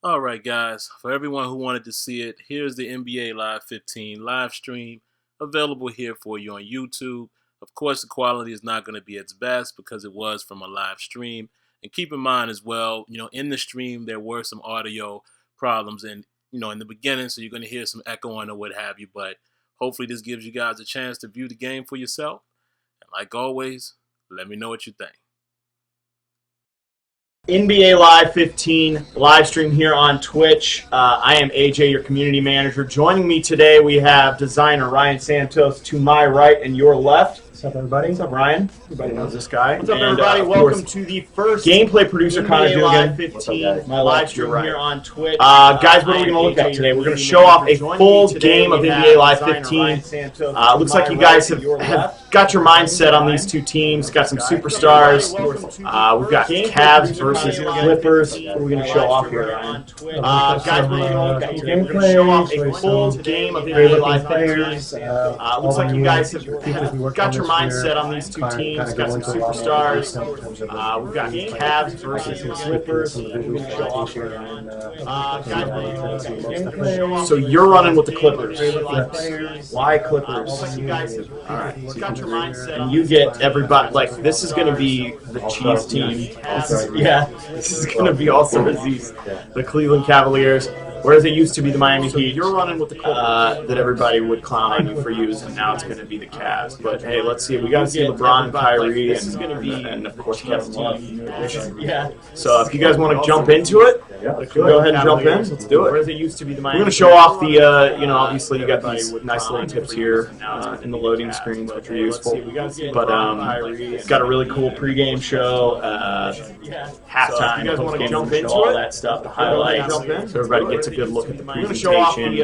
All right, guys. For everyone who wanted to see it, here's the NBA Live 15 live stream available here for you on YouTube. Of course, the quality is not going to be its best because it was from a live stream. And keep in mind as well, in the stream there were some audio problems in the beginning, so you're going to hear some echoing or what have you. But hopefully this gives you guys a chance to view the game for yourself. And like always, let me know what you think. NBA Live 15 live stream here on Twitch. I am AJ, your community manager. Joining me today, we have designer Ryan Santos to my right and your left. What's up, everybody? What's up, Ryan? Everybody knows this guy. What's up, everybody? Welcome to the first gameplay producer NBA Live 15 live stream here on Twitch. Guys, what are we going to look at today? We're going to show off a full game of NBA Live 15. Looks like you guys have got your mindset on these two teams. Got some superstars. We've got Cavs versus Clippers. What are we going to show off here, Ryan? Guys, what are we going to look at today? We're going to show off a full game of NBA Live 15. Looks like you guys have got your mindset on these two teams. Got some superstars. We've got Cavs versus Clippers. So you're running with the Clippers. Why Clippers? All right. Got your mindset. And you get everybody. Like, this is going to be the cheese team. This is going to be also the Cleveland Cavaliers. Whereas it used to be the Miami Heat, you're running with the Clippers that everybody would clown on you for using, and now it's going to be the Cavs. But hey, let's see. We got to see LeBron and Kyrie, and of course Kevin Love. So if you guys want to jump into it, go ahead and jump in. Let's do it. Whereas it used to be the Miami. We're going to show off the, obviously you got these nice little tips here in the loading screens, which are useful. But it's got a really cool pregame show, halftime. You guys want to jump into all that stuff, the highlights, so everybody gets a good look at the presentation. We're going to show off the,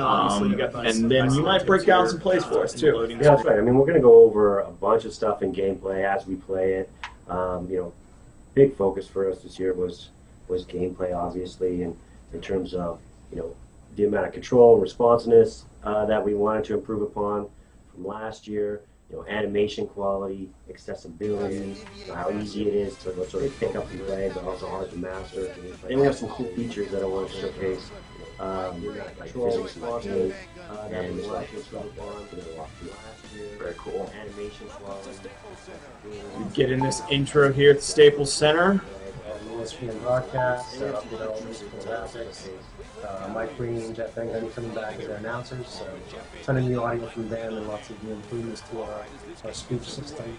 obviously you got these, and then you might break down some plays for us too. Yeah, that's right. I mean, we're going to go over a bunch of stuff in gameplay as we play it. Big focus for us this year was gameplay, obviously, and in terms of the amount of control, responsiveness that we wanted to improve upon from last year. Animation quality, accessibility, how easy it is to sort of pick up and play, but also hard to master. And we have some cool features that I want to showcase. Like physics and Very cool. Animation quality. We get in this intro here at the Staples Center. ESPN broadcast, graphics, Mike Green, Jeff Van Gundy coming back as our announcers. So a ton of new audio from them and lots of new improvements to our speech system.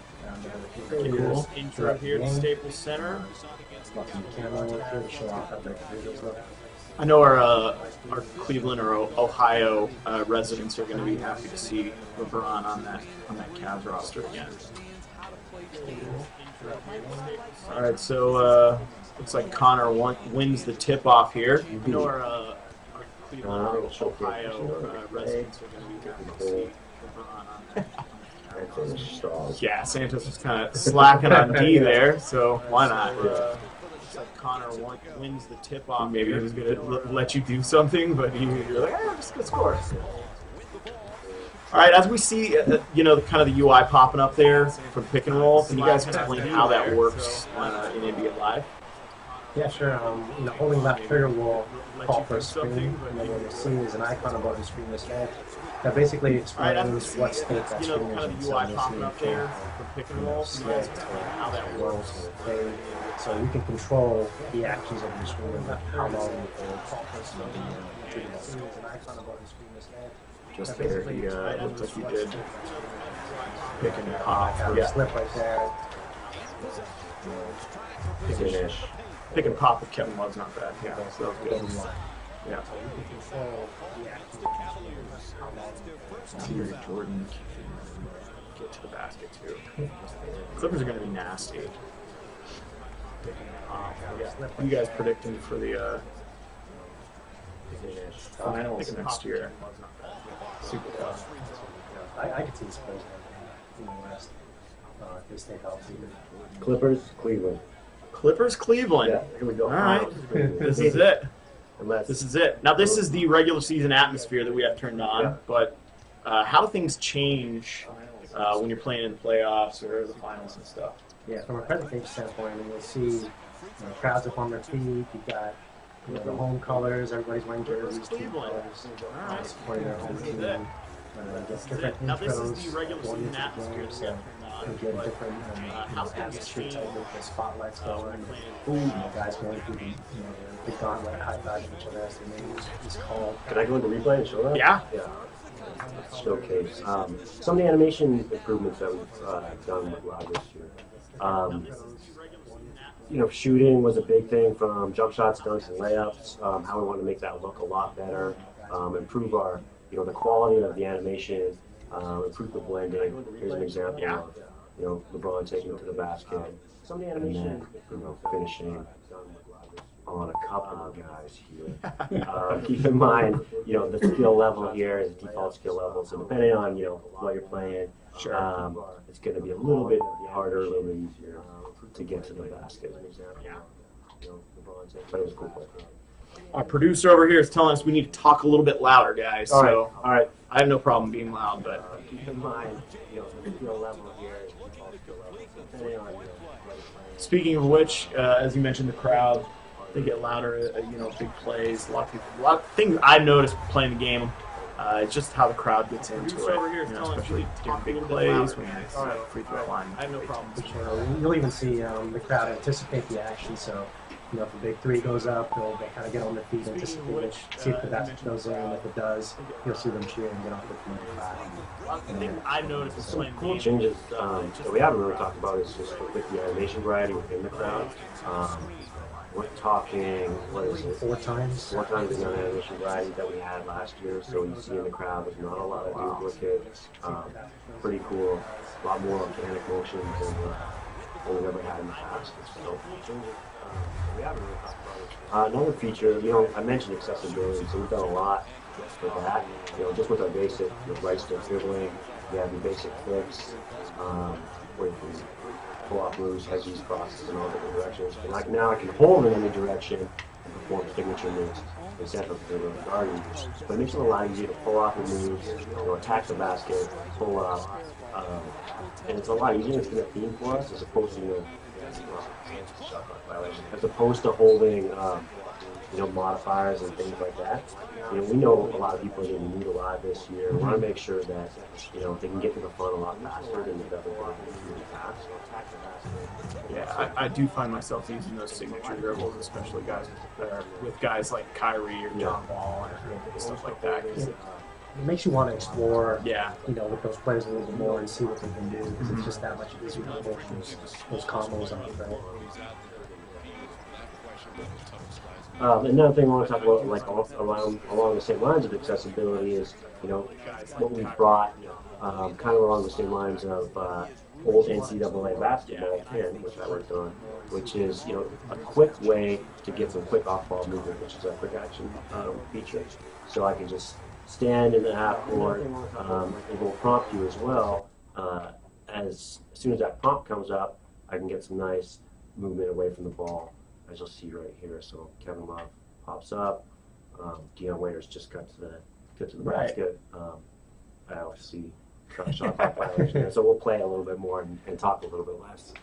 Cool. Intro here at the Staples Center. Lots of camera work here to show off how the visuals look. I know our Cleveland or Ohio residents are going to be happy to see LeBron on that Cavs roster again. All right, so looks like Connor wins the tip-off here. I know our Cleveland or Ohio residents are going to be happy to see LeBron on that. Yeah, Santos was kind of slacking on D there, so why not? Connor wins the tip-off. Maybe he was going to let you do something, but you're like, I'm just going to score. All right, as we see, kind of the UI popping up there for the pick and roll, can you guys explain how that works in NBA Live? Yeah, sure. Holding left trigger will call for a screen, and then what you'll see is an icon above the screen this way. That basically explains what state that screen is in. Kind of the UI popping up there for pick and roll, can you guys explain how that works? So you can control the actions of your screen and how long you can call for an icon above the screen this way. Just there, he looked like he did pick and pop. Slip right there. Pick and pop with Kevin Love's not bad. Yeah, so that was good. Yeah. Here, Jordan get to the basket too. Clippers are going to be nasty. What are you guys predicting for the finals next year? Super tough. I could see the Spurs in the West if they stay healthy. Clippers, Cleveland. Clippers, Cleveland. Yeah, here we go. All right, this is it. This is it. Now, this is the regular season atmosphere that we have turned on, but how do things change when you're playing in the playoffs or the finals and stuff? Yeah, from a presentation standpoint, you'll see crowds up on their feet. You've got the home colors. Everybody's wearing jerseys, team colors, supporting their home team. Get different intros going into the game, so you get different as the type with the spotlights going. Guys going through the gauntlet, high-fiving each other as their name is called. Can I go into replay and show that? Yeah. Yeah. Showcase some of the animation improvements that we've done with Live this year. Shooting was a big thing, from jump shots, dunks, and layups. How we want to make that look a lot better, improve our, the quality of the animation, improve the blending. Here's an example of, LeBron taking it to the basket, and then, finishing on a couple of guys here. Keep in mind, the skill level here is default skill level, so depending on, what you're playing, it's going to be a little bit harder, a little bit easier to get to the basket. But it was a cool play. Our producer over here is telling us we need to talk a little bit louder, guys. All right. I have no problem being loud, but keep in mind, the skill level here is default skill level, so depending on, what you're playing. speaking of which, as you mentioned, the crowd, they get louder, big plays. A lot of things I've noticed playing the game. It's just how the crowd gets into it, especially during big plays when it's free throw line. I have no problem. You'll even see the crowd anticipate the action. So, if a big three goes up, they kind of get on their feet, anticipate it, see if the basket goes in. If it does, you'll see them cheer and get off their feet and clap. The thing I've noticed is Some cool changes that we haven't really talked about is just with the animation variety within the crowd. We're talking, what is it? Four times the animation variety that we had last year. So you see in the crowd, there's not a lot of duplicates. Pretty cool. A lot more organic motions than what we've ever had in the past. So we haven't really talked about it. Another feature, I mentioned accessibility, so we've done a lot for that. Just with our basic right stick dribbling, we have the basic flips, where you can pull-off moves, hedges, crosses, in all different directions. And now I can hold in any direction and perform signature moves instead of the guard moves. But it makes it a lot easier to pull off the moves, attack the basket, pull up, and it's a lot easier. It's been a theme for us as opposed to holding modifiers and things like that. We know a lot of people are going to need a lot this year. We want to make sure that they can get to the front a lot faster than they've ever been in the past. Yeah, I do find myself using those signature dribbles, especially with guys like Kyrie or John Wall and stuff like that. It makes you want to explore, Yeah. With those players a little bit more and see what they can do. Because it's just that much easier to push those combos off, right? Another thing I want to talk about, along the same lines of accessibility, is what we brought, kind of along the same lines of old NCAA basketball 10, which I worked on, which is a quick way to get some quick off-ball movement, which is a quick action feature. So I can just stand in the half court, and it will prompt you as well. As soon as that prompt comes up, I can get some nice movement away from the ball, as you'll see right here. So Kevin Love pops up. Deion Waiters just got to the basket. I obviously got a shot clock violation there. So we'll play a little bit more and talk a little bit less.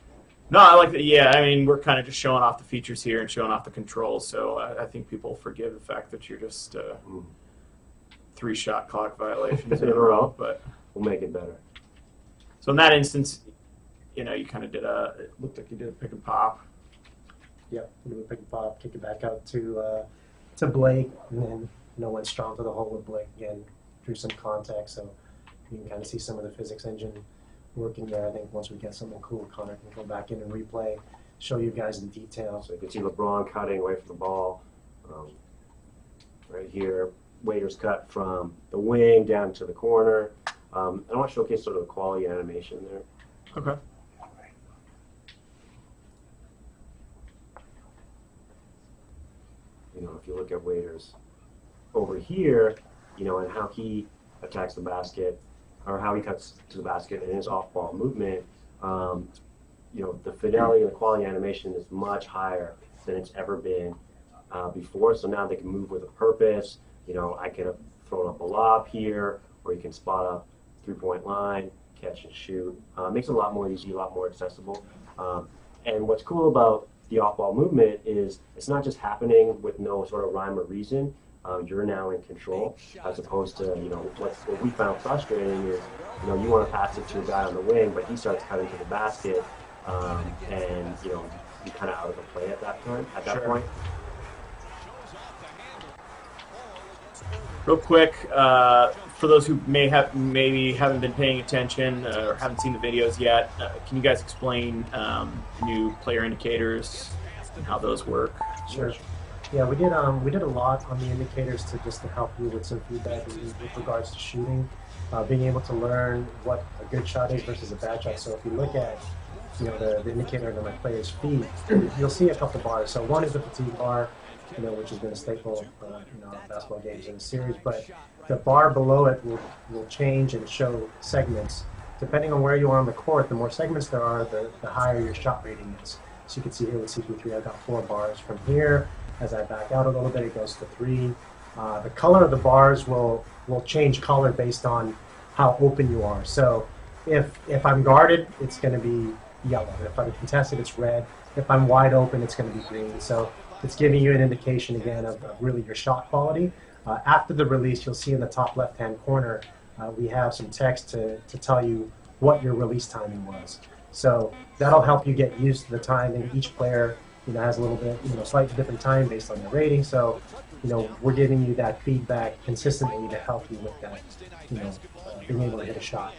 No, I like that. Yeah, I mean, we're kind of just showing off the features here and showing off the controls. So I think people forgive the fact that you're just 3 shot clock violations in a row. But we'll make it better. So in that instance, you kind of it looked like you did a pick and pop. Yep, do a pick and pop, kick it back out to Blake, and then went strong to the hole with Blake again, drew some contact, so you can kind of see some of the physics engine working there. I think once we get something cool, Connor can go back in and replay, show you guys the details. So you can see LeBron cutting away from the ball. Right here, Waiters cut from the wing down to the corner. I want to showcase sort of the quality animation there. Okay. If you look at Waiters over here, and how he attacks the basket, or how he cuts to the basket and his off-ball movement, the fidelity and the quality animation is much higher than it's ever been before. So now they can move with a purpose. I can throw up a lob here, or you can spot up 3-point line, catch and shoot. Makes it a lot more easy, a lot more accessible. And what's cool about the off-ball movement is it's not just happening with no sort of rhyme or reason. You're now in control, as opposed to, you know, what we found frustrating is, you know, you want to pass it to a guy on the wing, but he starts cutting to the basket, and, you know, you're kind of out of the play at that point. Real quick, for those who maybe haven't been paying attention or haven't seen the videos yet, can you guys explain new player indicators and how those work? Sure. Yeah, we did a lot on the indicators to help you with some feedback with regards to shooting, being able to learn what a good shot is versus a bad shot. So if you look at, you know, the indicator under my player's feet, you'll see a couple bars. So one is the fatigue bar, you know, which has been a staple, you know, of basketball games in the series. But the bar below it will change and show segments. Depending on where you are on the court, the more segments there are, the higher your shot rating is. So you can see here with CP3, I've got 4 bars. From here, as I back out a little bit, it goes to 3. The color of the bars will change color based on how open you are. So if I'm guarded, it's going to be yellow. If I'm contested, it's red. If I'm wide open, it's going to be green. So it's giving you an indication, again, of really your shot quality. After the release, you'll see in the top left-hand corner, we have some text to tell you what your release timing was. So that'll help you get used to the timing. Each player, you know, has a little bit, you know, slightly different time based on their rating. So, you know, we're giving you that feedback consistently to help you with that, you know, being able to hit a shot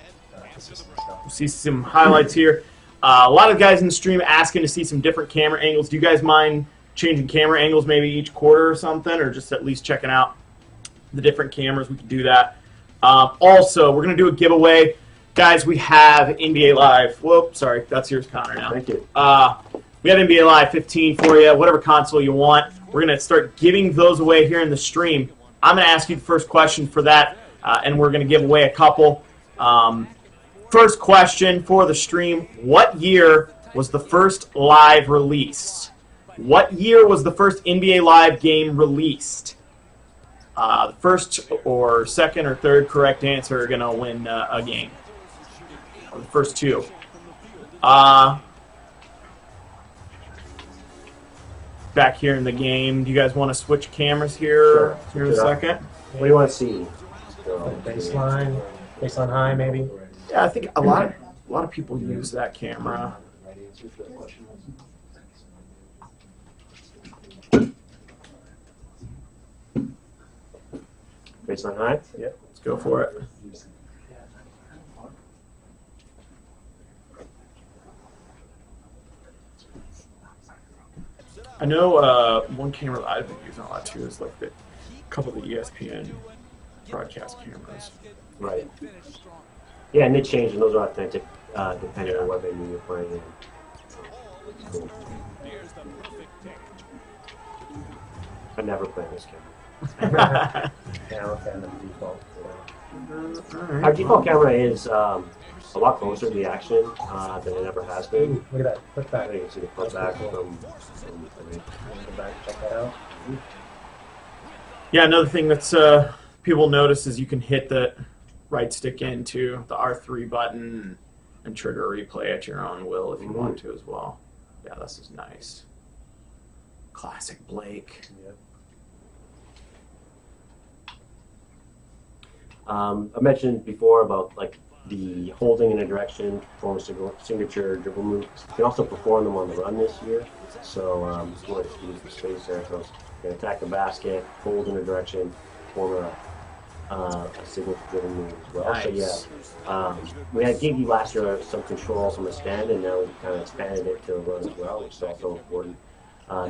consistently. So. We'll see some highlights here. A lot of guys in the stream asking to see some different camera angles. Do you guys mind changing camera angles maybe each quarter or something, or just at least checking out the different cameras? We can do that. Also, we're going to do a giveaway. Guys, we have NBA Live. Whoop, sorry, that's yours, Connor, now. Thank you. We have NBA Live 15 for you, whatever console you want. We're going to start giving those away here in the stream. I'm going to ask you the first question for that, and we're going to give away a couple. First question for the stream: what year was the first live released? What year was the first NBA Live game released? The first or second or third correct answer are going to win a game. The first two. Back here in the game, do you guys want to switch cameras here? Sure. Here in a second? What do you want to see? Baseline high, maybe. Yeah, I think a lot of people use that camera. Baseline high? Yep, let's go for it. I know one camera that I've been using a lot too is like a couple of the ESPN broadcast cameras. Right. Yeah, and they change, and those are authentic depending on what venue you're playing in. Cool. I never play this camera. Yeah, I'm a fan of the default. Our default camera is a lot closer to the action than it ever has been. Ooh, look at that. Put that. You can see the put back from Go back, check that out. Yeah, another thing that's people notice is you can hit the right stick into the R3 button and trigger a replay at your own will if you want to as well. Yeah, this is nice. Classic Blake. Yep. I mentioned before about like the holding in a direction, perform a signature dribble move. You can also perform them on the run this year. So just want to use the space there. So you can attack the basket, hold in a direction, perform a signature dribble move as well. Nice. So yeah, we had gave you last year some controls from a stand, and now we've kind of expanded it to a run as well, which is also important.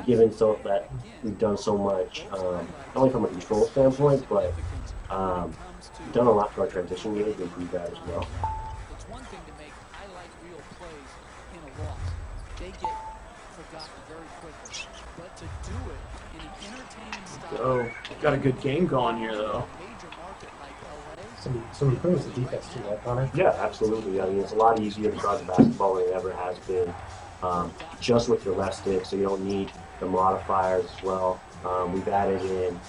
Given so that we've done so much, not only from a control standpoint, but we've done a lot for our transition games to improve that as well. It's one thing to make highlight reel plays in a loss. They get forgotten very quickly. But to do it in an entertaining style. Oh, got a good game going here though. Major market like LA. Some improvements to defense too, right, Connor? Yeah, absolutely. I mean, it's a lot easier to guard the basketball than it ever has been, just with your left stick, so you don't need the modifiers as well. We've added in,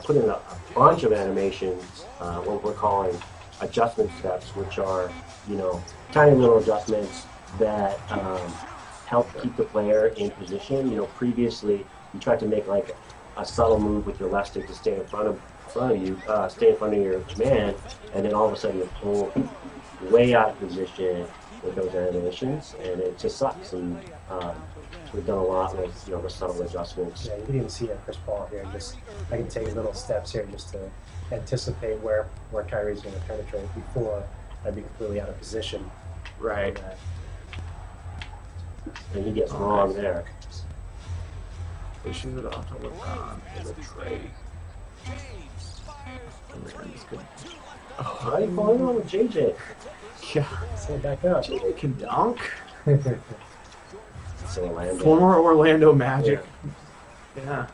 put in a bunch of animations, what we're calling adjustment steps, which are, you know, tiny little adjustments that help keep the player in position. You know, previously you tried to make like a subtle move with your left stick to stay in front of you, stay in front of your man, and then all of a sudden you pull way out of position with those animations, and it just sucks. And we've done a lot with the subtle adjustments. Yeah, you can even see it, Chris Paul here. Just I can take little steps here just to anticipate where Kyrie's going to penetrate before I'd be completely out of position. Right. And he gets wrong there. Pushing it off to LeBron. It'll trade. Why are you falling on with JJ? Yeah. Set back up. JJ can dunk. So Orlando. Former Orlando Magic. Yeah.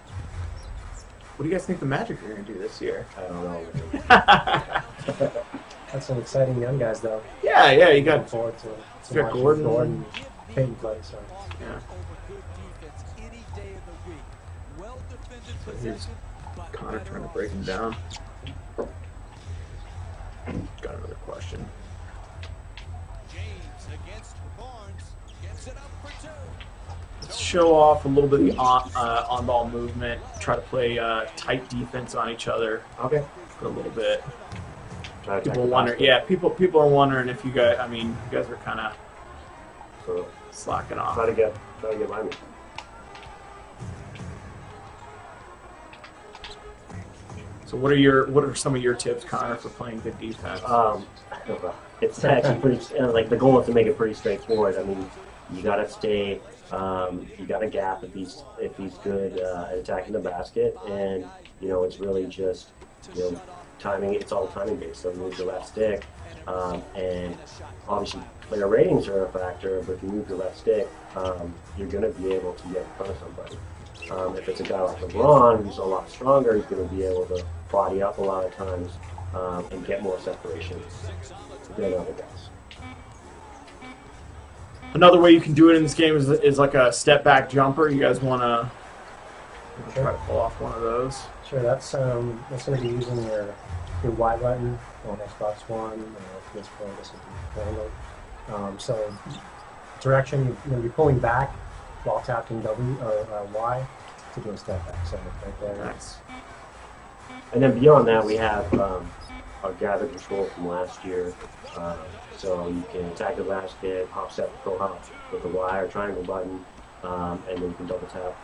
What do you guys think the Magic are going to do this year? I don't know. That's some exciting young guys, though. Yeah, you Looking got forward to got watching Gordon. Peyton play. So. yeah. So here's Connor trying to break him down. Got another question. Let's show off a little bit of the on-ball movement. Try to play tight defense on each other. Okay. For a little bit. Try to People wonder. Yeah, people are wondering if you guys. I mean, you guys are kind of So slacking off. try to get by me. So what are some of your tips, Connor, for playing good defense? It's actually pretty. Like the goal is to make it pretty straightforward. I mean, you gotta stay. You gotta gap if he's good at attacking the basket, and it's really just timing. It's all timing based. So move your left stick, and obviously player ratings are a factor. But if you move your left stick, you're gonna be able to get in front of somebody. If it's a guy like LeBron, who's a lot stronger, he's going to be able to body up a lot of times and get more separation than other guys. Another way you can do it in this game is like a step back jumper. You guys want to try to pull off one of those? Sure, that's going to be using your Y button on Xbox One, PS4, this would be so direction, you're going to be pulling back while tapping W or Y to do a step back. So right there. Nice. And then beyond that, we have our gather control from last year. So you can attack the basket, hop step, go hop with the Y or triangle button, and then you can double tap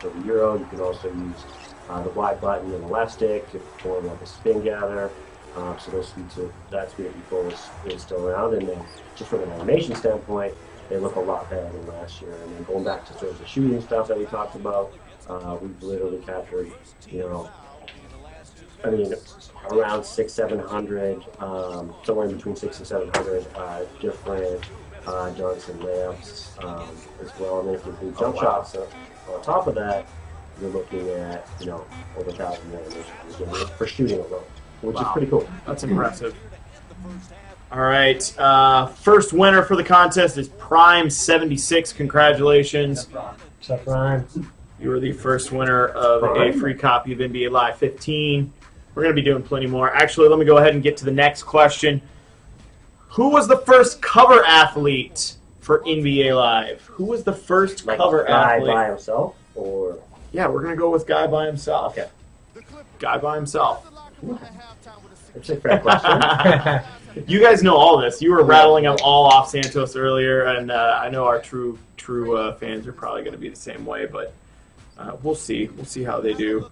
for the Euro. You can also use the Y button and the left stick to perform like a spin gather. So that speed of control is still around. And then just from an animation standpoint, they look a lot better than last year. And then going back to sort of the shooting stuff that we talked about, we've literally captured, around 600-700, somewhere in between 600 and 700 different dunks and layups as well. And then if you do jump shots on top of that, you're looking at over 1,000 animations for shooting alone, which is pretty cool. That's impressive. All right, first winner for the contest is Prime76. Congratulations. What's up, Ryan? You were the first winner of a free copy of NBA Live 15. We're going to be doing plenty more. Actually, let me go ahead and get to the next question. Who was the first cover athlete for NBA Live? Who was the first cover athlete? Guy by himself? Or Yeah, we're going to go with guy by himself. Okay. Guy by himself. That's a fair question. You guys know all this. You were rattling them all off Santos earlier, and I know our true fans are probably going to be the same way, but we'll see. We'll see how they do.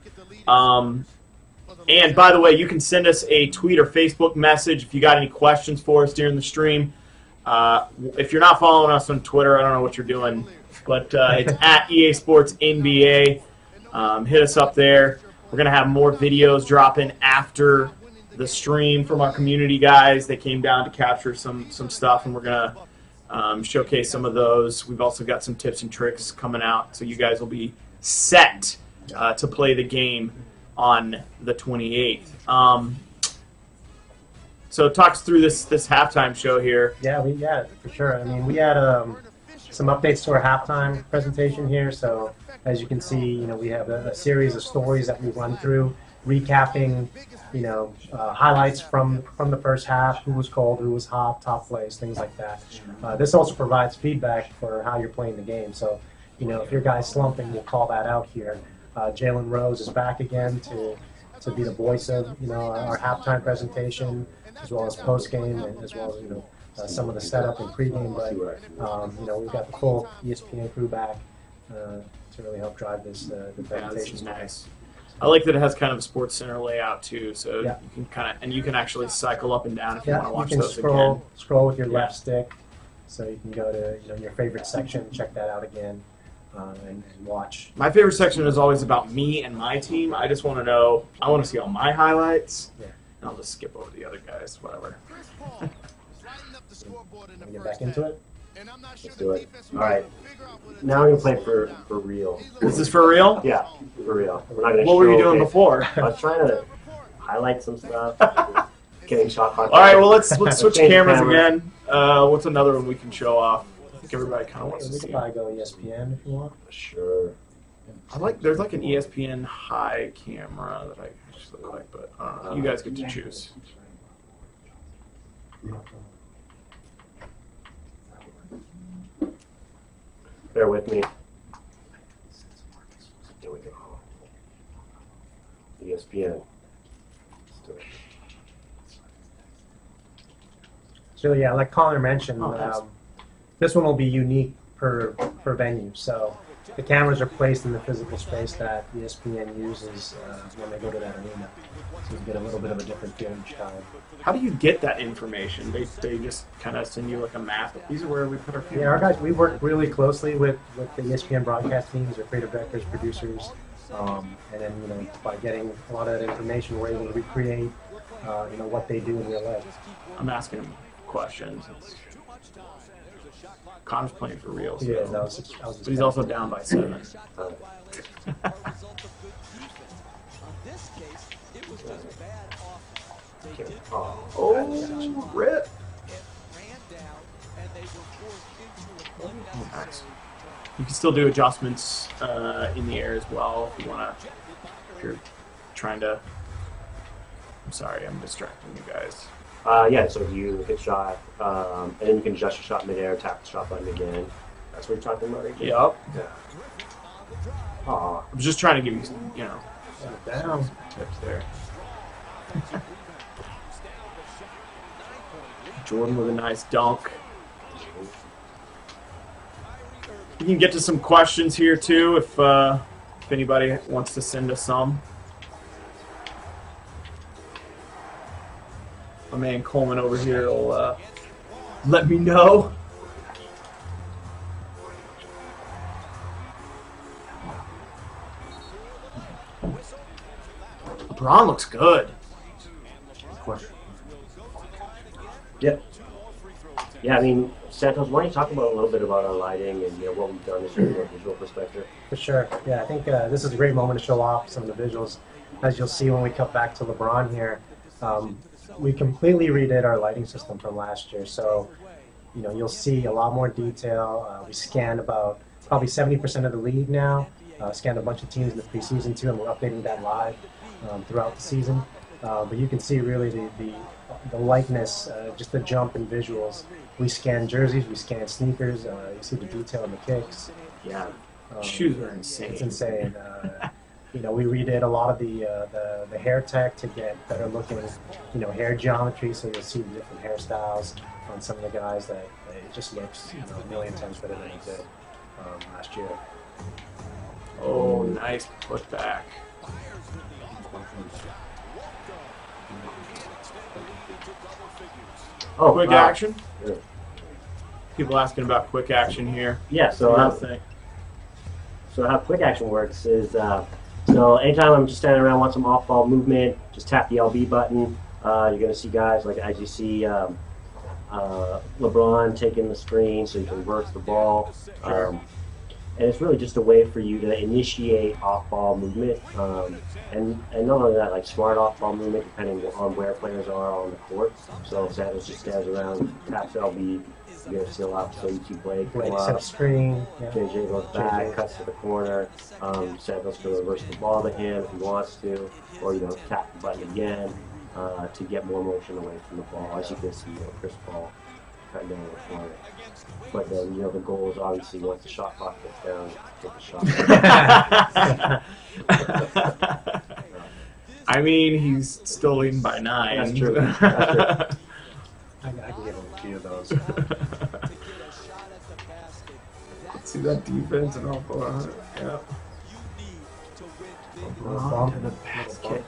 And by the way, you can send us a tweet or Facebook message if you got any questions for us during the stream. If you're not following us on Twitter, I don't know what you're doing, but it's at EA Sports NBA. Hit us up there. We're going to have more videos dropping after the stream from our community guys. They came down to capture some stuff, and we're going to showcase some of those. We've also got some tips and tricks coming out, so you guys will be set to play the game on the 28th. So talk us through this halftime show here. Yeah, for sure. I mean, we had some updates to our halftime presentation here. So as you can see, we have a series of stories that we run through recapping, highlights from the first half, who was cold, who was hot, top plays, things like that. This also provides feedback for how you're playing the game. So, if your guy's slumping, we'll call that out here. Jalen Rose is back again to be the voice of our halftime presentation, as well as post game, and as well as some of the setup and pregame. But we've got the full ESPN crew back to really help drive this the presentation. This is nice. I like that it has kind of a Sports Center layout too, so Yeah. you can actually cycle up and down if you want to watch you can those again. scroll with your left stick, so you can go to your favorite section, check that out again, and watch. My favorite section is always about me and my team. I just want to know. I want to see all my highlights, Yeah. and I'll just skip over the other guys, whatever. Wanna get back into it. Let's do it. All right. Now we're gonna play for real. Is this for real? Yeah, for real. We're not gonna. What were you show doing it. before? I was trying to highlight some stuff. Getting shot clock. All right, well let's switch Change cameras camera. again. What's another one we can show off? I think everybody kind of wants to We see. can probably go ESPN if you want. Sure. There's like an ESPN high camera that I actually like, but I don't know. You guys get to choose. Bear with me. Here we go. ESPN. Let's do it. So yeah, like Connor mentioned, Oh, nice. this one will be unique per venue. So the cameras are placed in the physical space that ESPN uses when they go to that arena. So you get a little bit of a different feel each time. How do you get that information? They just kind of send you like a map. These are where we put our cameras. Yeah, our guys, we work really closely with the ESPN broadcast teams, our creative directors, producers, and then by getting a lot of that information, we're able to recreate what they do in real life. I'm asking him questions. Connor's playing for real, so. Yeah, that was But he's also down by 7. In this case, it was just a bad offense. They did Oh, rip. ran down, and they were forced into an unnecessary Nice. You can still do adjustments in the air as well if you want to. If you're trying to. I'm sorry, I'm distracting you guys. Yeah, so you hit shot, and then you can adjust your shot midair, tap the shot button again. That's what you're talking about right there? Yep. Yeah. Aw. I'm just trying to give you, down. tips there. Jordan with a nice dunk. You can get to some questions here too if anybody wants to send us some. My man Coleman over here will let me know. LeBron looks good. Yep. Yeah, I mean, Santos, why don't you talk about a little bit about our lighting and what we've done from a visual perspective? For sure. Yeah, I think this is a great moment to show off some of the visuals. As you'll see when we cut back to LeBron here, we completely redid our lighting system from last year. So, you'll see a lot more detail. We scanned about probably 70% of the league now. Scanned a bunch of teams in the preseason too, and we're updating that live throughout the season. But you can see really the likeness, just the jump in visuals. We scan jerseys, we scan sneakers. You see the detail in the kicks. Yeah, shoes are insane. It's insane. We redid a lot of the hair tech to get better looking, hair geometry. So you'll see the different hairstyles on some of the guys that it just looks a million times better than it did last year. Oh, nice putback. Oh, Quick wow. action. Yeah. People asking about quick action here. Yeah, so What do you how, think? so how quick action works is, so anytime I'm just standing around, want some off-ball movement, just tap the LB button. You're going to see guys like as you see LeBron taking the screen so you can reverse the ball. and it's really just a way for you to initiate off-ball movement, and not only that, like smart off-ball movement depending on where players are on the court. So if Santos just stands around, taps LB, you get a seal out, so you keep Blake Blake go set a up. screen. Yeah. JJ goes back, JJ. cuts to the corner. Santos can reverse the ball to him if he wants to, or tap the button again to get more motion away from the ball. As you can see, Chris Paul cutting down the corner. But then the goal is obviously once the shot clock gets down, take the shot. I mean, he's still leading by 9. That's true. That's true. I can give him a few of those. See that defense and all 400. Yeah. Bump To the basket.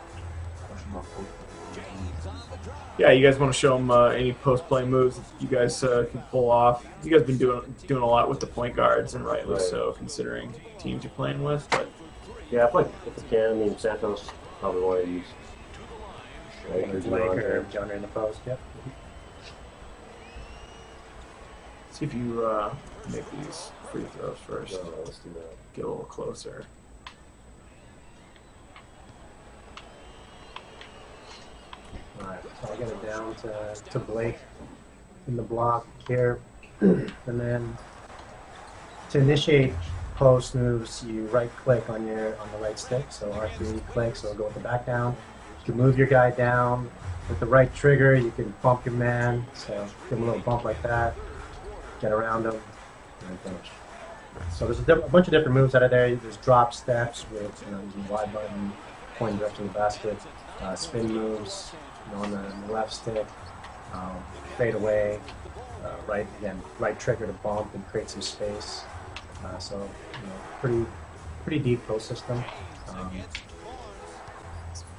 Yeah, you guys want to show them any post-play moves that you guys can pull off? You guys been doing a lot with the point guards, and rightly so, considering teams you're playing with. But yeah, if we can, I mean, Santos probably want to use Blake or Jonah in the post. Yep. see if you make these free throws first. Let's do that. Get a little closer. Alright, so I'll get it down to Blake in the block here. And then to initiate post moves, you right click on the right stick. So R3 click, so it'll go with the back down. You can move your guy down. With the right trigger, you can bump your man. So give him a little bump like that. Get around him and finish. So there's a bunch of different moves out of there. There's drop steps with using wide button, pointing direct to the basket, spin moves on the left stick, fade away, right trigger to bump and create some space. So pretty deep post system.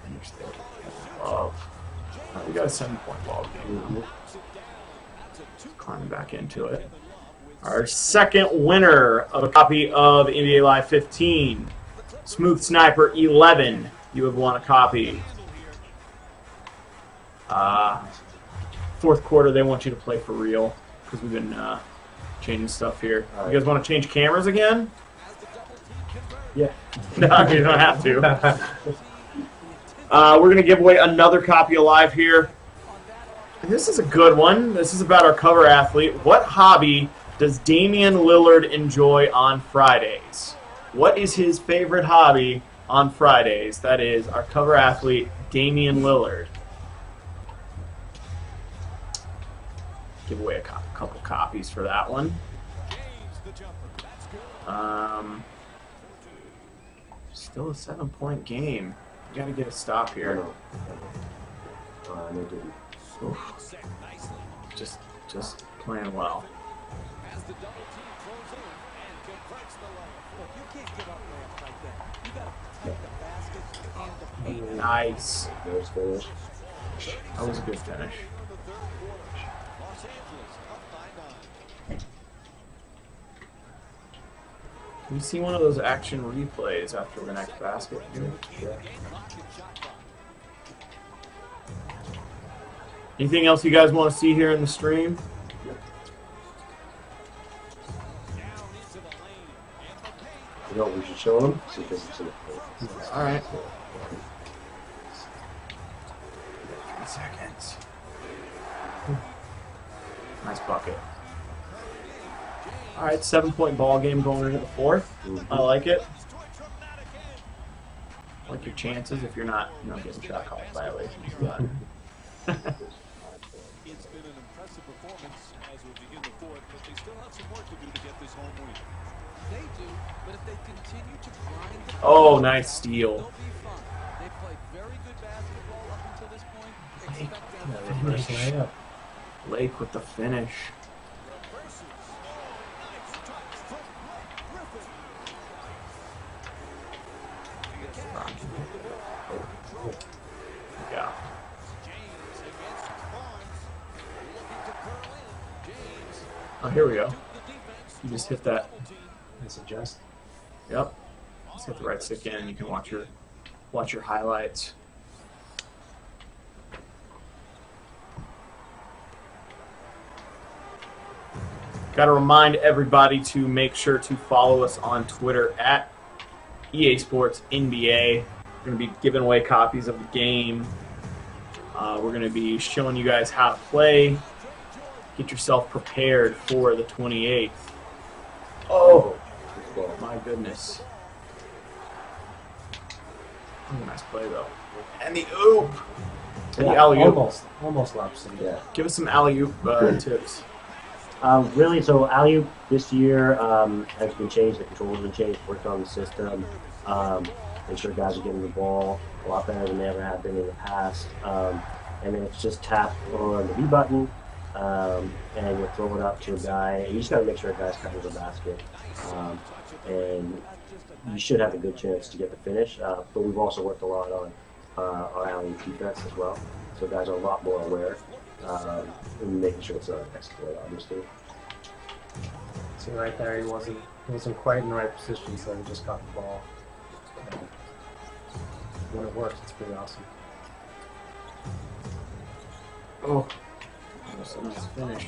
Finish there. Love. We got a 7-point ball game. Climbing back into it. Our second winner of a copy of NBA Live 15, Smooth Sniper 11. You have won a copy. Fourth quarter, they want you to play for real because we've been changing stuff here. You guys want to change cameras again? Yeah. No, you don't have to. We're going to give away another copy of Live here. This is a good one. This is about our cover athlete. What hobby does Damian Lillard enjoy on Fridays? What is his favorite hobby on Fridays? That is our cover athlete, Damian Lillard. Give away a couple copies for that one. Still a 7-point game. You got to get a stop here. No, didn't. Oof. Just playing well. Nice. Nice finish. That was a good finish. Can we see one of those action replays after the next basket? Yeah. Anything else you guys want to see here in the stream? You know what we should show them? See if it's in the All right. 3 seconds. Nice bucket. All right, 7-point ball game going into the fourth. I like it. I like your chances if you're not, getting shot clock violations. But It's been an impressive performance as we begin the fourth, but they still have some work to do to get this home win. They do, but if they continue to grind the oh, nice steal. they'll be fine. They played very good basketball up until this point. Expect them to Nice layup. Blake with the finish. Yeah. Oh, here we go. You just hit that. Nice adjust. Yep. Just hit the right stick in, and you can watch your highlights. Got to remind everybody to make sure to follow us on Twitter at EA Sports NBA. We're going to be giving away copies of the game. We're going to be showing you guys how to play. Get yourself prepared for the 28th. Oh, my goodness. Oh, nice play, though. And the oop. And the alley-oop. Almost lopsided. Yeah. Give us some alley-oop tips. Really, so alley-oop this year has been changed. The controls have been changed. Worked on the system. Make sure guys are getting the ball a lot better than they ever have been in the past. And then it's just tap on the B button, and you'll throw it up to a guy. You just got to make sure a guy's covering the basket, and you should have a good chance to get the finish. But we've also worked a lot on our alley-oop defense as well, so guys are a lot more aware and making sure it's an exploit, obviously. See right there, he wasn't quite in the right position, so he just got the ball. When it works, it's pretty awesome. Oh, that's a nice finish.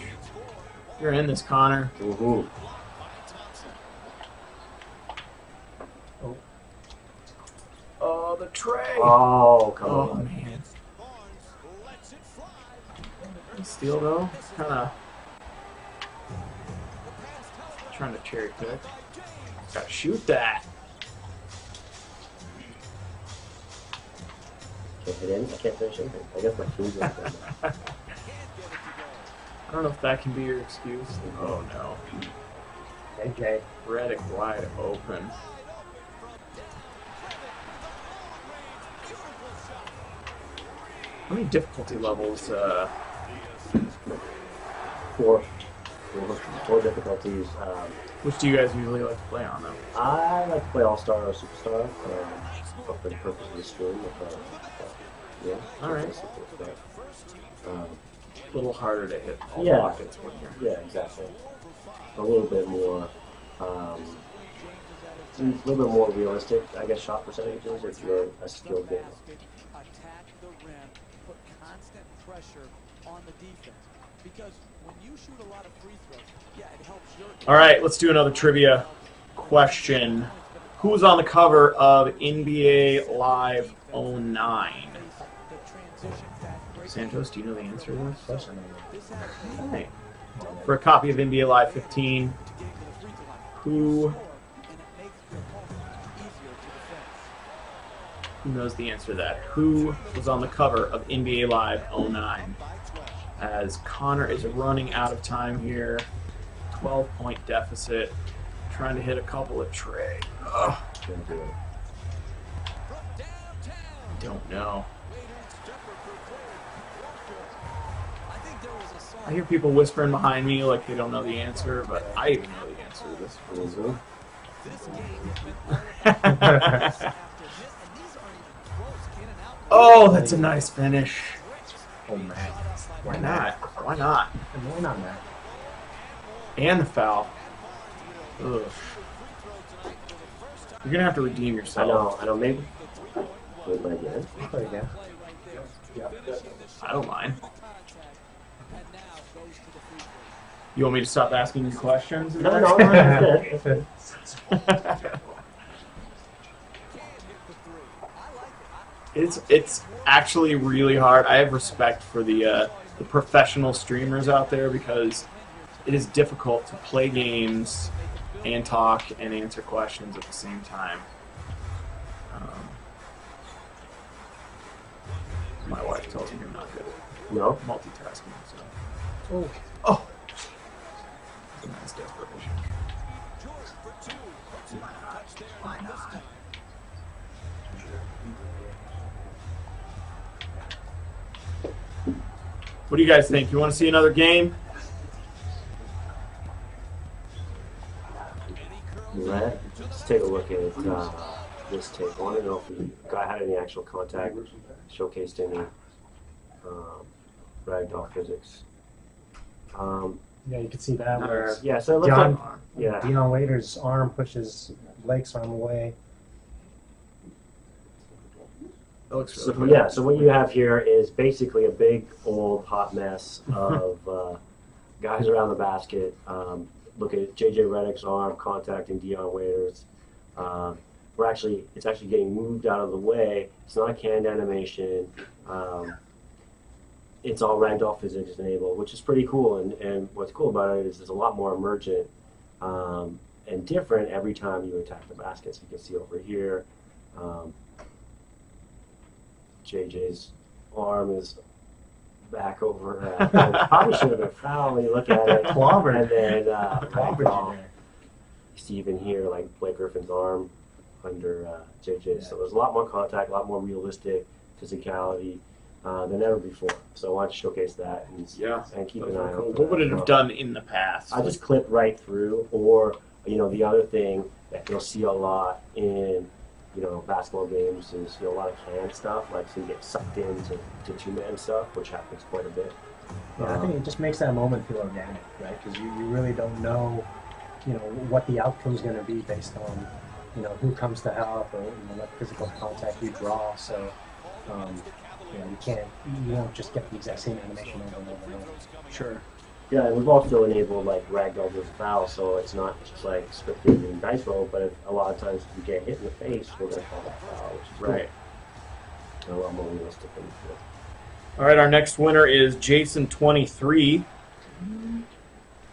You're in this, Connor. Mm-hmm. Oh, the tray. Oh, come on. Man. Steal, though. Kind of trying to cherry pick. Gotta shoot that. Can't hit in. I can't finish anything. I guess my team's not done that. I don't know if that can be your excuse. Oh, no. AJ. Reddick wide open. How many difficulty levels? Four difficulties. Which do you guys usually like to play on, though? I like to play All-Star or Superstar for the purpose of the stream. Yeah. All right. A little harder to hit all the pockets when you're... Yeah, exactly. A little bit more, realistic, I guess, shot percentages if you're a skilled gamer. Attack the rim, put constant pressure on the defense. Because when you shoot a lot of free throws, yeah, it helps your... All right, let's do another trivia question. Who was on the cover of NBA Live 09? Santos, do you know the answer to this? All right. For a copy of NBA Live 15, who knows the answer to that? Who was on the cover of NBA Live 09? As Connor is running out of time here, 12-point deficit, trying to hit a couple of trade. Ugh. Don't know. I hear people whispering behind me like they don't know the answer, but I even know the answer to this. Oh, that's a nice finish. Oh, man. Why not? Why not? Why not, man? And the foul. Ugh. You're going to have to redeem yourself. I know, maybe. Play again. Play again. Yeah. I don't mind. You want me to stop asking you questions? No, that's good. It's actually really hard. I have respect for the professional streamers out there because it is difficult to play games and talk and answer questions at the same time. My wife tells me I'm not good at multitasking. So. Oh. That's a nice desperation. Why not? What do you guys think? You want to see another game? Let's take a look at this tape. I want to know if the guy had any actual contact, showcased any ragdoll physics. Yeah, you can see that where Yeah, so it looks like Deion Waiter's arm pushes Blake's arm away. That looks So, really so what you have here is basically a big old hot mess of guys around the basket. Look at J.J. Redick's arm contacting Dion Waiters. It's actually getting moved out of the way. It's not a canned animation. It's all ragdoll physics enabled, which is pretty cool. And what's cool about it is there's a lot more emergent and different every time you attack the basket. So you can see over here, JJ's arm is back over. Probably should have been foul when you look at it. Clobbered. And then Clobbered. see even here, like Blake Griffin's arm under JJ. So there's a lot more contact, a lot more realistic physicality than ever before. So I wanted to showcase that and keep an eye on Cool. What would it have done in the past? I just clip right through, or the other thing that you'll see a lot in basketball games is a lot of canned stuff, like so you get sucked into two-man stuff, which happens quite a bit. Yeah, I think it just makes that moment feel organic, right? Because you really don't know, what the outcome's going to be based on, who comes to help or what physical contact you draw. So, you don't just get the exact same animation over and over and over. Sure. Yeah, and we've also enabled like ragdoll versus foul, so it's not just like scripted and dice roll, but a lot of times if you get hit in the face, we're going to call that foul, which is Right. a lot more realistic than before. All right, our next winner is Jason23.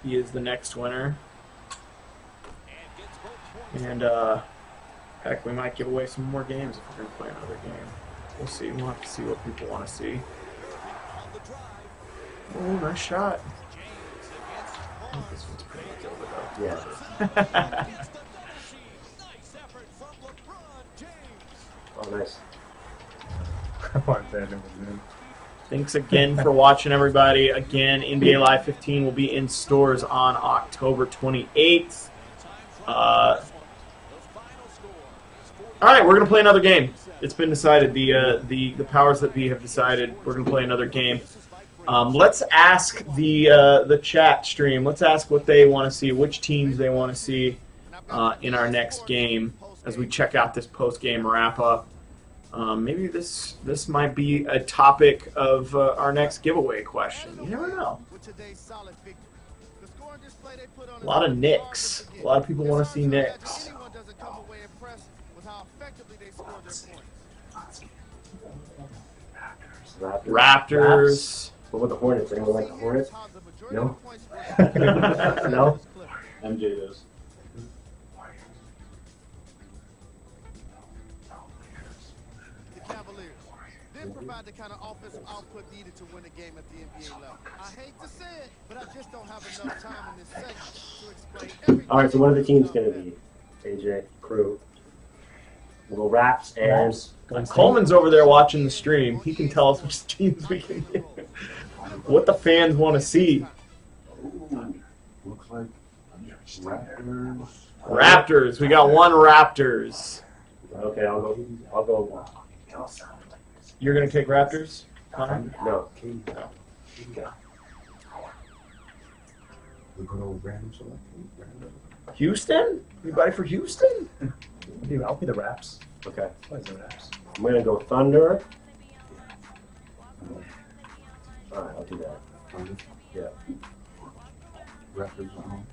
He is the next winner. And, heck, we might give away some more games if we're going to play another game. We'll see. We'll have to see what people want to see. Oh, nice shot. I think this one's pretty much over, though. Yeah. Oh, nice. Thanks again for watching, everybody. Again, NBA Live 15 will be in stores on October 28th. All right, we're going to play another game. It's been decided. The powers that be have decided we're going to play another game. Let's ask the chat stream. Let's ask what they want to see, which teams they want to see in our next game as we check out this post-game wrap-up. Maybe this might be a topic of our next giveaway question. You never know. A lot of Knicks. A lot of people want to see Knicks. Raptors. What about the Hornets? Anyone like the Hornets? No? No? MJ does. The Cavaliers didn't provide the kind of offensive output needed to win a game at the NBA level. I hate to say it, but I just don't have enough time in this segment to explain everything. All right, so what are the teams going to be? AJ, crew. We'll go Raps and... Coleman's over there watching the stream. He can tell us which teams we can get. What the fans want to see. Ooh, looks like Raptors. Raptors. We got one Raptors. Okay, I'll go. You're going to take Raptors? No. We put over random selection. Houston? Anybody for Houston? I'll be the Raps. Okay. What's the Raps? I'm going to go Thunder. All right, I'll do that. Thunder. Yeah. Raptors on.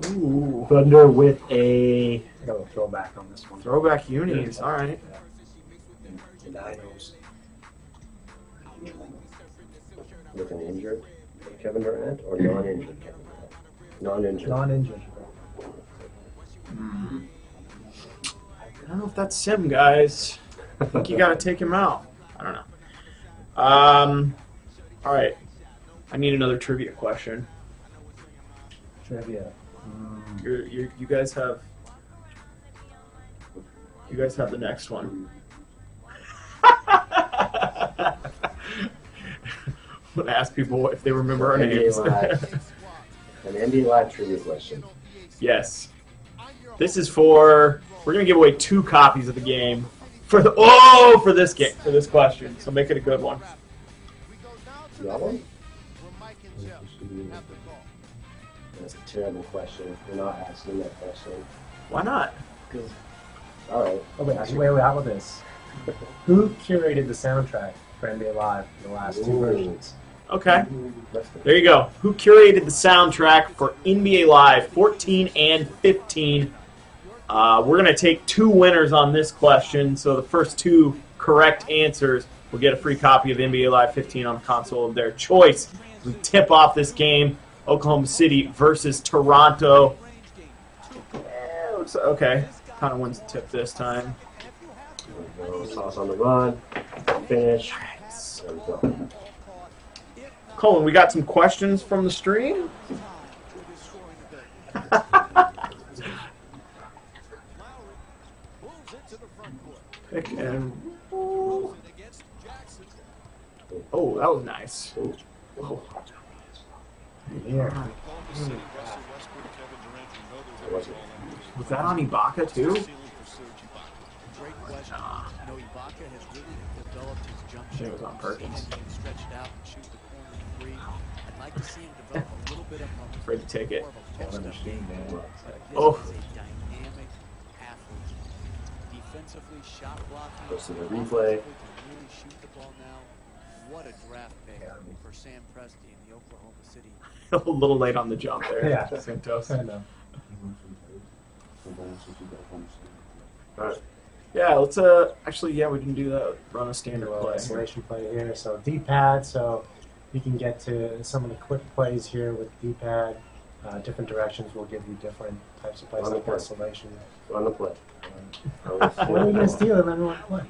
Ooh. Thunder with a... I got a throwback on this one. Throwback unis. All right. Dinos. With an injured Kevin Durant or non-injured Kevin Durant? Non-injured. Non-injured. I don't know if that's Sim, guys. I think you got to take him out. I don't know. All right. I need another trivia question. Trivia. You guys have. You guys have the next one. I'm gonna ask people if they remember our names. An NBA Live trivia question. Yes. This is for. We're gonna give away 2 copies of the game for this game, for this question. So make it a good one. You got one? That's a terrible question. We're not asking that question. Why not? All right. Oh, wait, how about this? Who curated the soundtrack for NBA Live, the last two versions. Okay. There you go. Who curated the soundtrack for NBA Live 14 and 15? We're going to take 2 winners on this question, so the first 2 correct answers will get a free copy of NBA Live 15 on the console of their choice. We tip off this game, Oklahoma City versus Toronto. Okay, kind of wins the tip this time. Toss on the run, finish. There we go. Colin, we got some questions from the stream. Pick and roll. Oh, that was nice. Oh. Yeah. Was that on Ibaka too? Great question. You know, Ibaka has really developed his jump I think it was on Perkins. He can stretch it out and shoot the corner three. I'd like to see him develop a little bit of a Afraid to take it. more of a post-up game. Oh. This is a dynamic athlete. Defensively, shot blocking. Goes to the replay. Can really shoot the ball now. What a draft pick for Sam Presti in the Oklahoma City. A little late on the jump there. Yeah. Santos. I know. Alright. Yeah, let's actually we can do that. Run a standard play. Isolation play here. So D-pad, so you can get to some of the quick plays here with D-pad. Different directions will give you different types of plays like isolation. On the play. What are you going to steal if anyone play?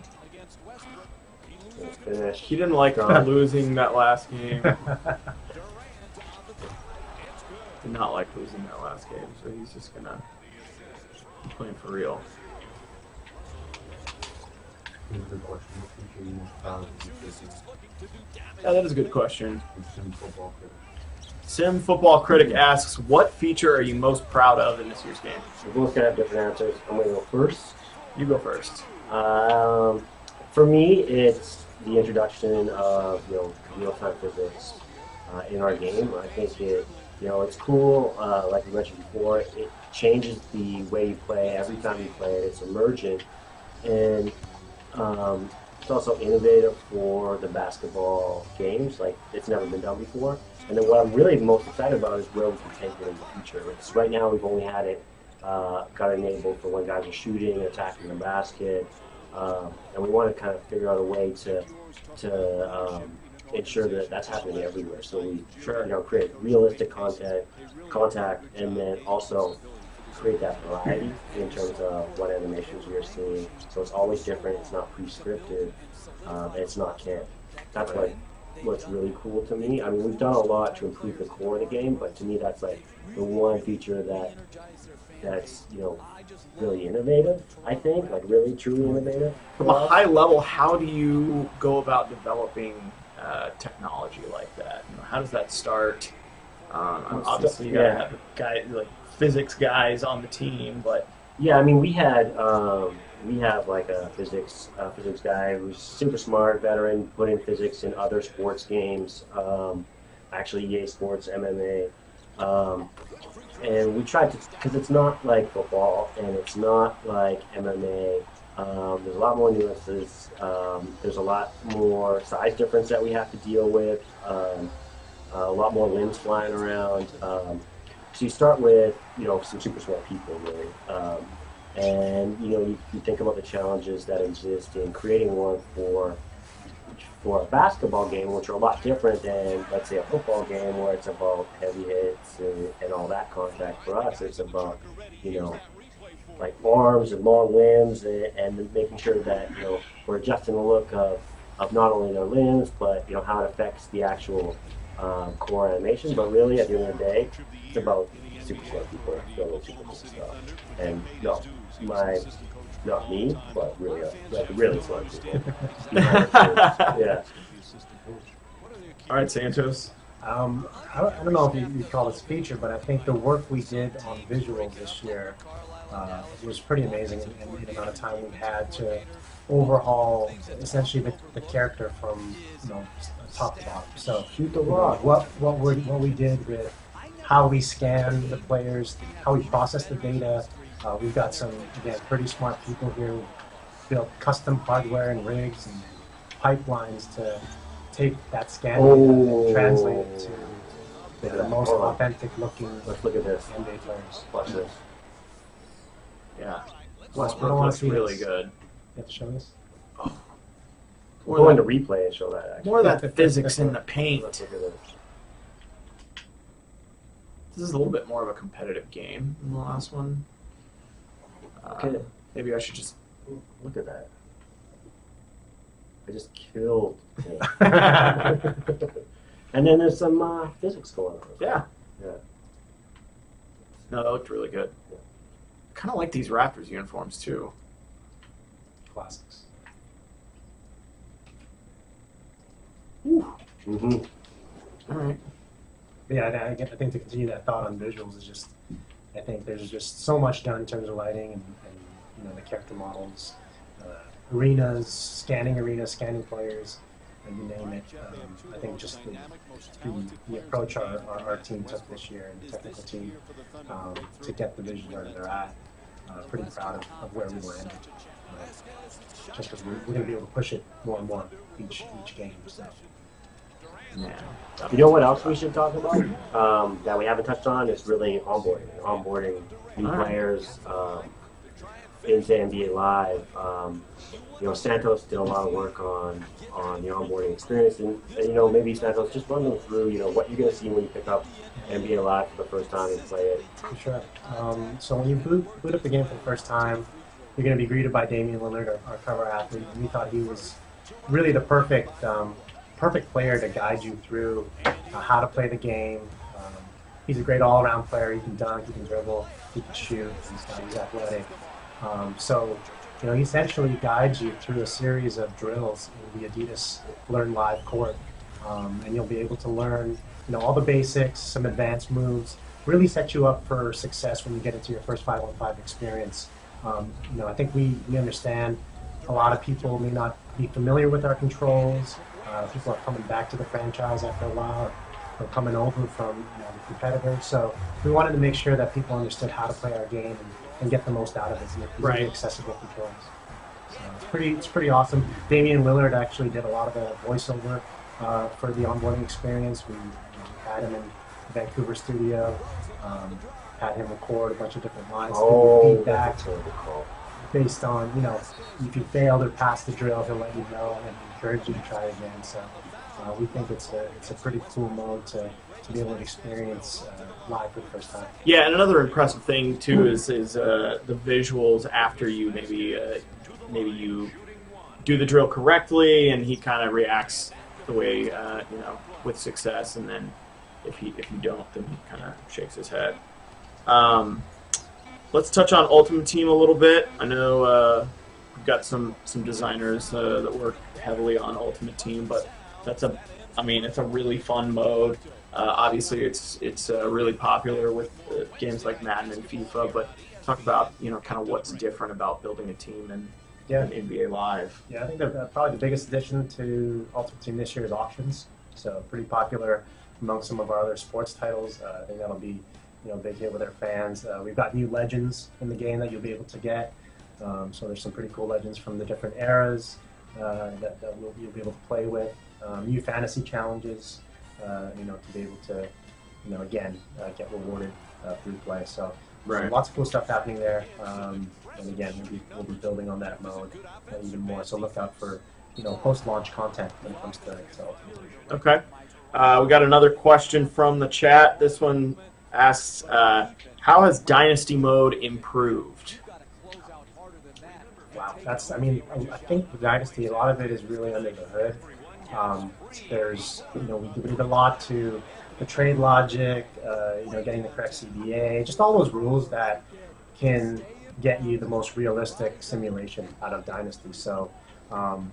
Finish. He didn't like losing that last game. Did not like losing that last game, so he's just gonna be playing for real. Yeah, that is a good question. SimFBallCritic asks, what feature are you most proud of in this year's game? We're both gonna have different answers. I'm gonna go first. You go first. For me, it's the introduction of real-time physics in our game. I think it's cool. Like we mentioned before, it changes the way you play every time you play it. It's emergent, and it's also innovative for the basketball games. Like it's never been done before. And then what I'm really most excited about is where we can take it in the future. Because right now we've only had it got enabled for when guys are shooting and attacking the basket. And we want to kind of figure out a way to ensure that that's happening everywhere. So we create realistic contact, and then also create that variety in terms of what animations you're seeing. So it's always different. It's not prescriptive. And it's not canon. That's what's really cool to me. I mean, we've done a lot to improve the core of the game, but to me, that's like the one feature that's really innovative. I think really truly innovative. From a high level, how do you go about developing technology like that? How does that start? Obviously, you gotta have guys like physics guys on the team, but yeah, I mean, we have like a physics guy who's super smart, veteran, put in physics in other sports games, actually EA Sports, MMA. And we tried to, because it's not like football and it's not like MMA. There's a lot more nuances. There's a lot more size difference that we have to deal with. A lot more limbs flying around. So you start with some super smart people really, and you think about the challenges that exist in creating one for a basketball game, which are a lot different than, let's say, a football game where it's about heavy hits and all that contact. For us, it's about, like arms and long limbs and making sure that, we're adjusting the look of not only their limbs, but, how it affects the actual core animation. But really, at the end of the day, it's about super smart people building super cool stuff. And not me, but really, really smart people. Yeah. All right, Santos. I don't know if you call this feature, but I think the work we did on visuals this year was pretty amazing in the amount of time we had to overhaul essentially the character from top to bottom. So shoot the rock. What we did with how we scan the players, how we process the data. We've got some, again, pretty smart people here who built custom hardware and rigs and pipelines to take that scan data and translate it to the most Hold on. authentic looking Let's look at this. NBA players. Watch this. Yeah. I Westbrook don't wanna looks see really this. good. You have to show this? We'll go into replay and show that. Actually. More of that physics in the paint. Let's look at this. This is a little bit more of a competitive game than the last one. Okay. Maybe I should just. Look at that. I just killed him. And then there's some physics going on. Yeah. Yeah. No, that looked really good. Kind of like these Raptors uniforms too. Classics. Mm-hmm. All right. Yeah, I think to continue that thought on visuals is just, I think there's just so much done in terms of lighting and the character models, arenas, scanning players, you name it. I think just the approach our team took this year and the technical team to get the vision where they're at. Pretty proud of where we landed. Just because we're going to be able to push it more and more each game. So. Yeah. You know what else we should talk about that we haven't touched on is really onboarding new players into NBA Live. Santos did a lot of work on the onboarding experience, and maybe Santos just run them through what you're going to see when you pick up NBA Live for the first time and play it. For sure. So when you boot up the game for the first time, you're going to be greeted by Damian Lillard, our cover athlete, and we thought he was really the perfect player to guide you through how to play the game. He's a great all-around player. He can dunk, he can dribble, he can shoot, he's athletic. So he essentially guides you through a series of drills in the Adidas Learn Live court, and you'll be able to learn all the basics, some advanced moves, really set you up for success when you get into your first 5-on-5 experience. I think we understand a lot of people may not be familiar with our controls. People are coming back to the franchise after a while, or coming over from the competitors. So we wanted to make sure that people understood how to play our game and get the most out of it. And Right. Accessible controls. So it's pretty awesome. Damian Lillard actually did a lot of the voiceover for the onboarding experience. We had him in the Vancouver studio, had him record a bunch of different lines, give you feedback that's really cool. based on, if you failed or passed the drill, he'll let you know and encourage you to try again. So we think it's a pretty cool mode to be able to experience live for the first time. Yeah, and another impressive thing too is the visuals after you maybe you do the drill correctly, and he kind of reacts the way with success, and then if you don't, then he kind of shakes his head. Let's touch on Ultimate Team a little bit. I know we've got some designers that work heavily on Ultimate Team, but it's a really fun mode. Obviously, it's really popular with games like Madden and FIFA. But talk about kind of what's different about building a team in NBA Live. Yeah, I think probably the biggest addition to Ultimate Team this year is auctions. So pretty popular among some of our other sports titles. I think that'll be big hit with our fans. We've got new legends in the game that you'll be able to get. So there's some pretty cool legends from the different eras that you'll be able to play with. New fantasy challenges, to be able to, again, get rewarded through play. So lots of cool stuff happening there. And again, we'll be building on that mode even more. So look out for, post-launch content when it comes to Ultimate Team. Okay. We got another question from the chat. This one asks, how has Dynasty mode improved? Wow, I think the Dynasty, a lot of it is really under the hood. There's, we did a lot to the trade logic, getting the correct CBA, just all those rules that can get you the most realistic simulation out of Dynasty. So,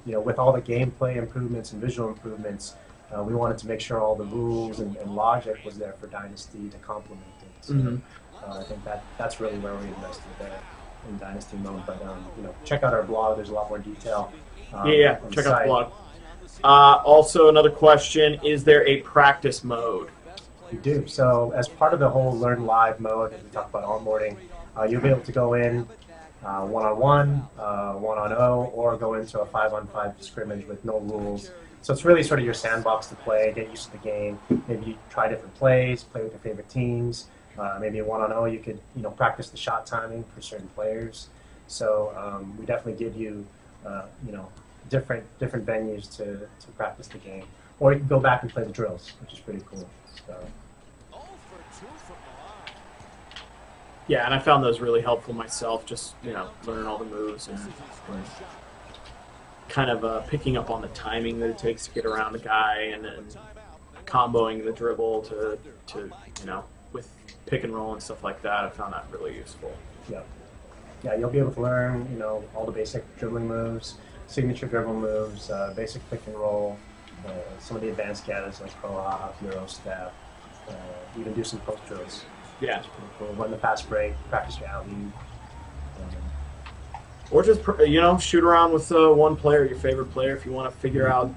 with all the gameplay improvements and visual improvements, we wanted to make sure all the rules and logic was there for Dynasty to complement it. So, I think that's really where we invested there in Dynasty mode. But check out our blog. There's a lot more detail. Check out the blog. Also, another question: is there a practice mode? We do. So, as part of the whole Learn Live mode, as we talk about onboarding, you'll be able to go in 1-on-1, 1-on-0, or go into a 5-on-5 scrimmage with no rules. So it's really sort of your sandbox to play, get used to the game. Maybe you try different plays, play with your favorite teams. Maybe a 1-on-0, you could practice the shot timing for certain players. So we definitely give you different venues to practice the game, or you can go back and play the drills, which is pretty cool. So. Yeah, and I found those really helpful myself. Just learning all the moves and kind of picking up on the timing that it takes to get around a guy, and then comboing the dribble to with pick and roll and stuff like that. I found that really useful. Yeah, you'll be able to learn all the basic dribbling moves, signature dribble moves, basic pick and roll, some of the advanced gathers like pro hop, euro step, even do some post drills. Yeah. Cool. Run the fast break, practice your alley. Or just shoot around with one player, your favorite player, if you want to figure out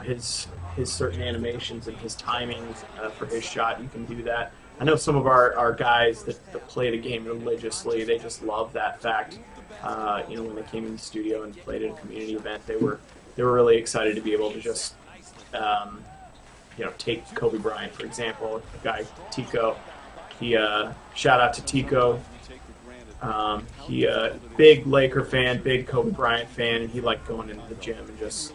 his certain animations and his timing for his shot. You can do that. I know some of our guys that play the game religiously. They just love that fact. When they came in the studio and played at a community event, they were really excited to be able to just take Kobe Bryant for example. The guy Tico. He shout out to Tico. He big Laker fan, big Kobe Bryant fan, and he liked going into the gym and just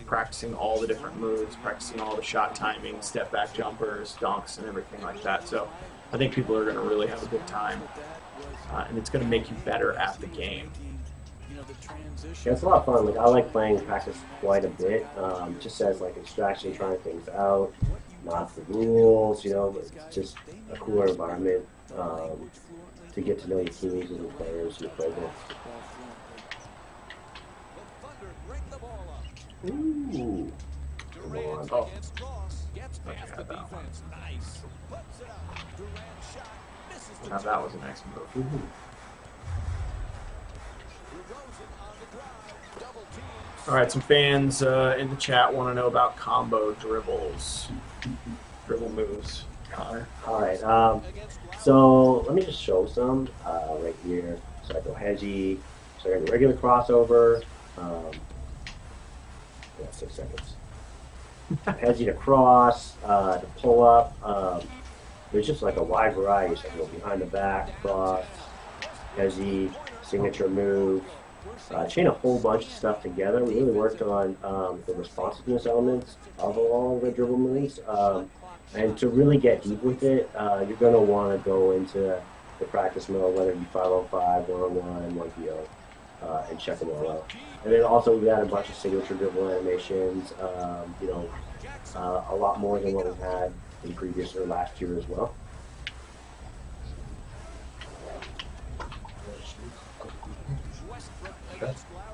practicing all the different moves, practicing all the shot timing, step back jumpers, dunks, and everything like that. So I think people are going to really have a good time, and it's going to make you better at the game. Yeah, it's a lot of fun. Like I like playing practice quite a bit, just as like a distraction, trying things out. Not the rules, it's just a cooler environment to get to know your teammates and your players you play with. Ooh. Come on. Oh. Now that was a nice move. All right, some fans in the chat want to know about combo dribble moves. Connor. All right, so let me just show some right here. So I go hedgy, so I got the regular crossover. 6 seconds. Hedgy to cross, to pull up. There's just like a wide variety. So I go behind the back, cross, hedgy, signature move. Chain a whole bunch of stuff together. We really worked on the responsiveness elements of all the dribble moves. And to really get deep with it, you're going to want to go into the practice mode, whether it be 505, 1-on-1, 1PO, and check them all out. And then also we got a bunch of signature dribble animations, a lot more than what we had in previous or last year as well.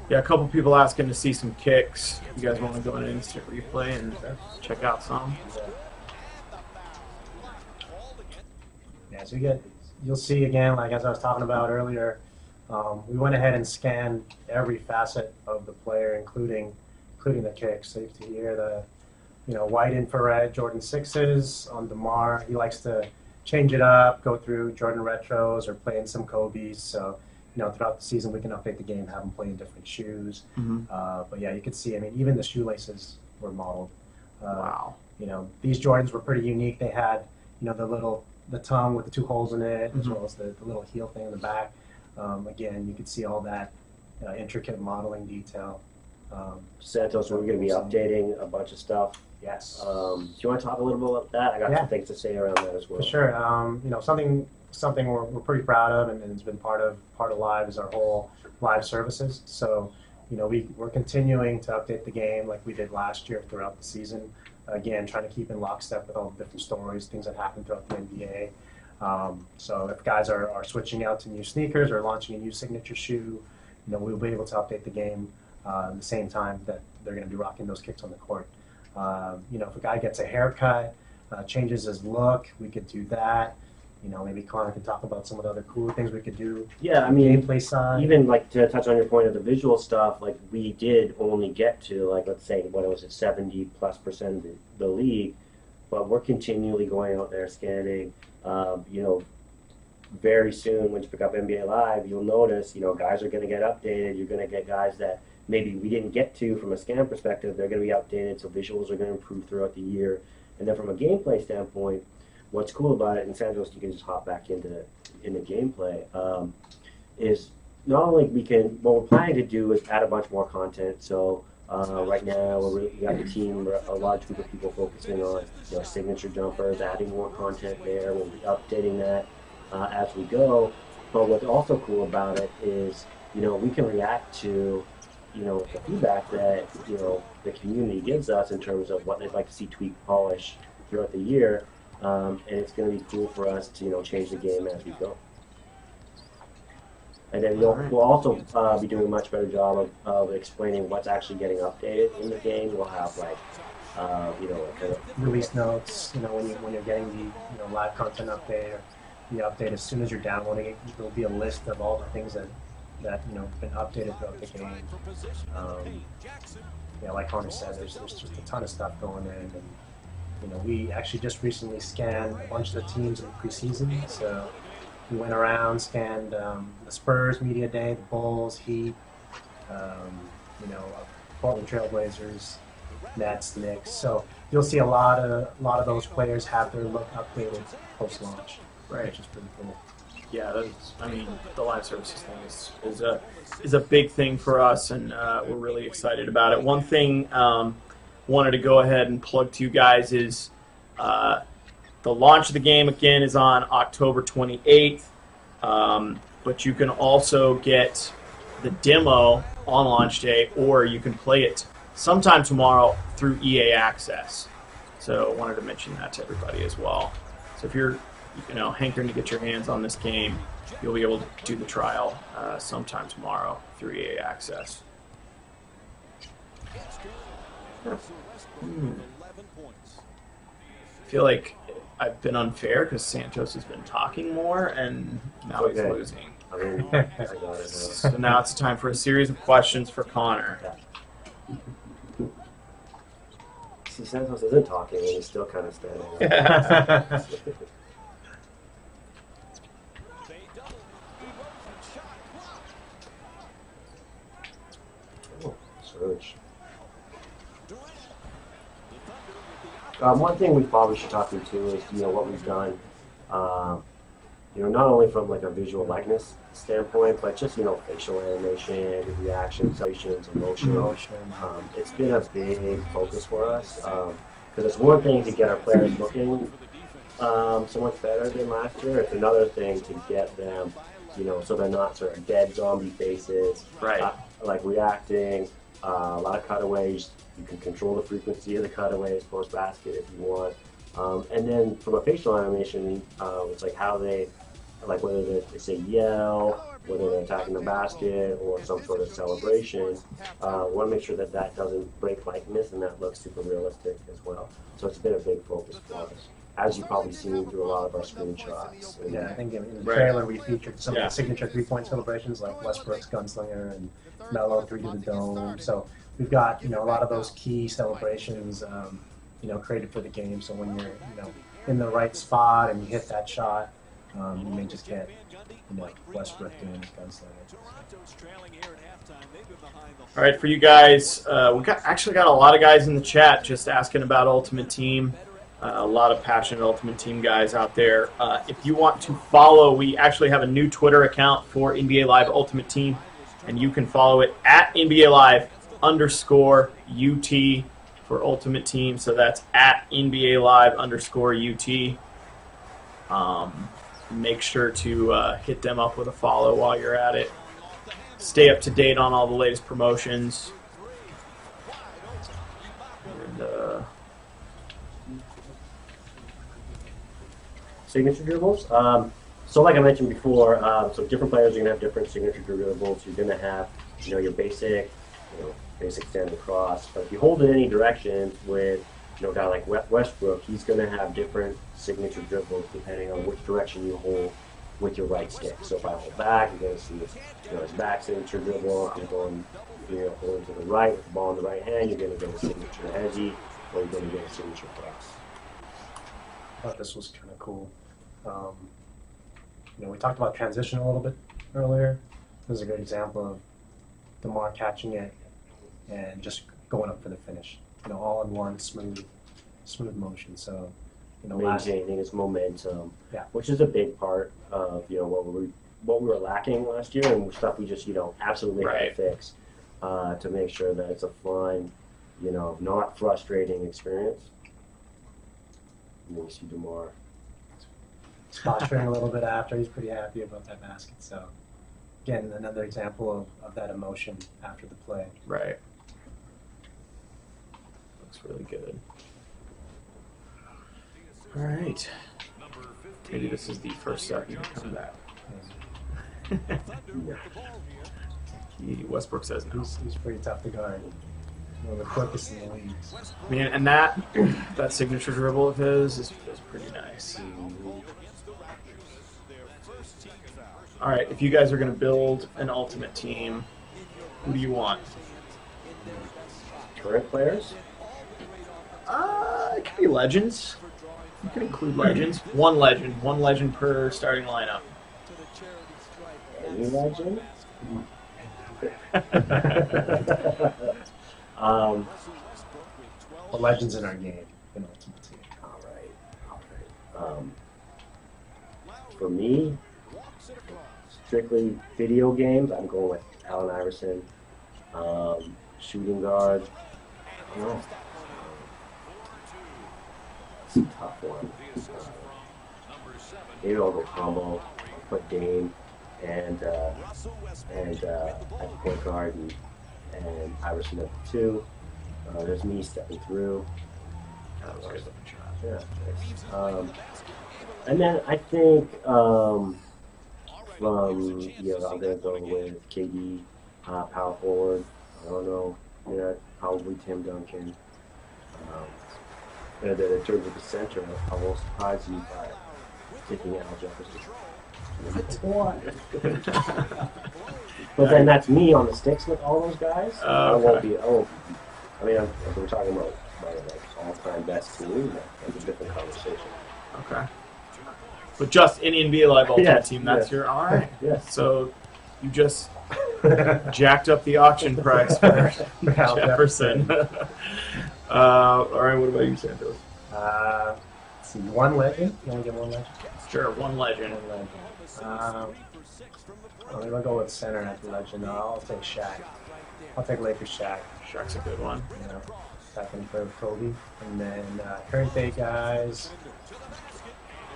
Yeah, a couple people asking to see some kicks. You guys want to go in an instant replay and check out some? Yeah, so you'll see again, like as I was talking about earlier, we went ahead and scanned every facet of the player, including the kicks. So you can hear the white infrared Jordan 6s on DeMar. He likes to change it up, go through Jordan retros or play in some Kobe's. So throughout the season we can update the game, have them play in different shoes. But yeah, you can see. I mean, even the shoelaces were modeled. Wow. These Jordans were pretty unique. They had the tongue with the 2 holes in it, as well as the little heel thing in the back. Again, you could see all that intricate modeling detail. Santos, we're going to be updating a bunch of stuff. Yes. Do you want to talk a little bit about that? I got some things to say around that as well. For sure. Something we're pretty proud of, and it's been part of Live is our whole live services. So, we're continuing to update the game like we did last year throughout the season. Again, trying to keep in lockstep with all the different stories, things that happen throughout the NBA. So if guys are switching out to new sneakers or launching a new signature shoe, we'll be able to update the game at the same time that they're going to be rocking those kicks on the court. If a guy gets a haircut, changes his look, we could do that. Maybe Connor can talk about some of the other cool things we could do. Yeah, I mean, gameplay side. Even like to touch on your point of the visual stuff, like we did only get to like, let's say, what was it, 70+% of the league, but we're continually going out there scanning. very soon when you pick up NBA Live, you'll notice, guys are going to get updated. You're going to get guys that maybe we didn't get to from a scan perspective. They're going to be updated, so visuals are going to improve throughout the year. And then from a gameplay standpoint, what's cool about it, and Santos, you can just hop back into gameplay, is not only what we're planning to do is add a bunch more content. So right now we got the team, a large group of people focusing on signature jumpers, adding more content there. We'll be updating that as we go. But what's also cool about it is we can react to the feedback that the community gives us in terms of what they'd like to see tweak, polish throughout the year, and it's going to be cool for us to change the game as we go. And then we'll also be doing a much better job of explaining what's actually getting updated in the game. We'll have like release notes. When you're getting the live content update or the update as soon as you're downloading it, there'll be a list of all the things that been updated throughout the game. Like Connor said, there's just a ton of stuff going in, and we actually just recently scanned a bunch of the teams in the preseason. So we went around, scanned the Spurs media day, the Bulls, Heat, Portland Trailblazers, Nets, Knicks. So you'll see a lot of those players have their look updated post launch, Right. which is pretty cool. Yeah, the live services thing is a big thing for us, and we're really excited about it. One thing wanted to go ahead and plug to you guys is the launch of the game again is on October 28th, but you can also get the demo on launch day, or you can play it sometime tomorrow through EA Access. So I wanted to mention that to everybody as well. So if you're hankering to get your hands on this game, you'll be able to do the trial sometime tomorrow through EA Access. I feel like I've been unfair because Santos has been talking more, and now he's losing. I got it now. So now it's time for a series of questions for Connor. See, Santos isn't talking, and he's still kind of standing. Surge. One thing we probably should talk to too is what we've done. Not only from like a visual likeness standpoint, but just facial animation, reactions, emotions, emotion. It's been a big focus for us because it's one thing to get our players looking so much better than last year. It's another thing to get them, so they're not sort of dead zombie faces, Right. Like reacting. A lot of cutaways. You can control the frequency of the cutaways post basket if you want. And then from a facial animation, it's like how they, like whether they say yell, whether they're attacking the basket or some sort of celebration. We want to make sure that doesn't break likeness and that looks super realistic as well. So it's been a big focus for us, as you've probably seen through a lot of our screenshots. Yeah, I think in the trailer we featured some of the signature three-point celebrations like Westbrook's Gunslinger and Melo 3 to the dome. So we've got a lot of those key celebrations created for the game. So when you're in the right spot and you hit that shot, you may just get Westbrook doing his Gunslinger. All right, for you guys, we actually got a lot of guys in the chat just asking about Ultimate Team. A lot of passionate Ultimate Team guys out there. If you want to follow, we actually have a new Twitter account for NBA Live Ultimate Team, and you can follow it at NBA Live _UT for Ultimate Team. So that's at NBA Live _UT. Make sure to hit them up with a follow while you're at it. Stay up to date on all the latest promotions. And, signature dribbles. So like I mentioned before, so different players are going to have different signature dribbles. You're going to have, your basic, basic standing cross. But if you hold it any direction with, a guy like Westbrook, he's going to have different signature dribbles depending on which direction you hold with your right stick. So if I hold back, you're going to see his back signature dribble. I'm going, holding to the right with the ball in the right hand. You're going to get a signature heavy, or you're going to get a signature cross. I thought this was kind of cool. we talked about transition a little bit earlier. This is a good example of DeMar catching it and just going up for the finish. All in one smooth motion. So, maintaining its momentum, Yeah. which is a big part of what we were lacking last year, and stuff we just absolutely had Right. to fix to make sure that it's a fun, not frustrating experience. And then you see DeMar. posturing a little bit after. He's pretty happy about that basket. So, again, another example of that emotion after the play. Right. Looks really good. All right. Maybe this is the first step you can come back. Westbrook says no. He's pretty tough to guard. One of the quickest in the league. Man, and that signature dribble of his is pretty nice. All right, if you guys are going to build an ultimate team, who do you want? Current players? It can be legends. You can include legends. One legend per starting lineup. Any legend? The legends in our game, ultimate team. All right. For me, strictly video games, I'm going with Allen Iverson. Shooting guard, I don't know. It's a tough one. Maybe I'll go combo. I'll put Dame and at point guard and Iverson at the 2. There's me stepping through. That was a good looking shot. Yeah. And then I think I'm gonna go with KD, power forward. I don't know. Probably Tim Duncan. And then in terms of the center, I will surprise you by taking Al Jefferson. But then that's me on the sticks with all those guys. I won't be. I mean, if we're talking about my all-time best team, that's a different conversation. Okay. But just in NBA Live Ultimate Team, that's your all right. Yes. So you just jacked up the auction price for Jefferson. All right. What about you, Santos? Let's see, one legend. You want to get one legend? Sure, one legend. One legend. I'm gonna go with center at the legend. I'll take Shaq. I'll take Lakers Shaq. Shaq's a good one. Second for Kobe, and then current day guys.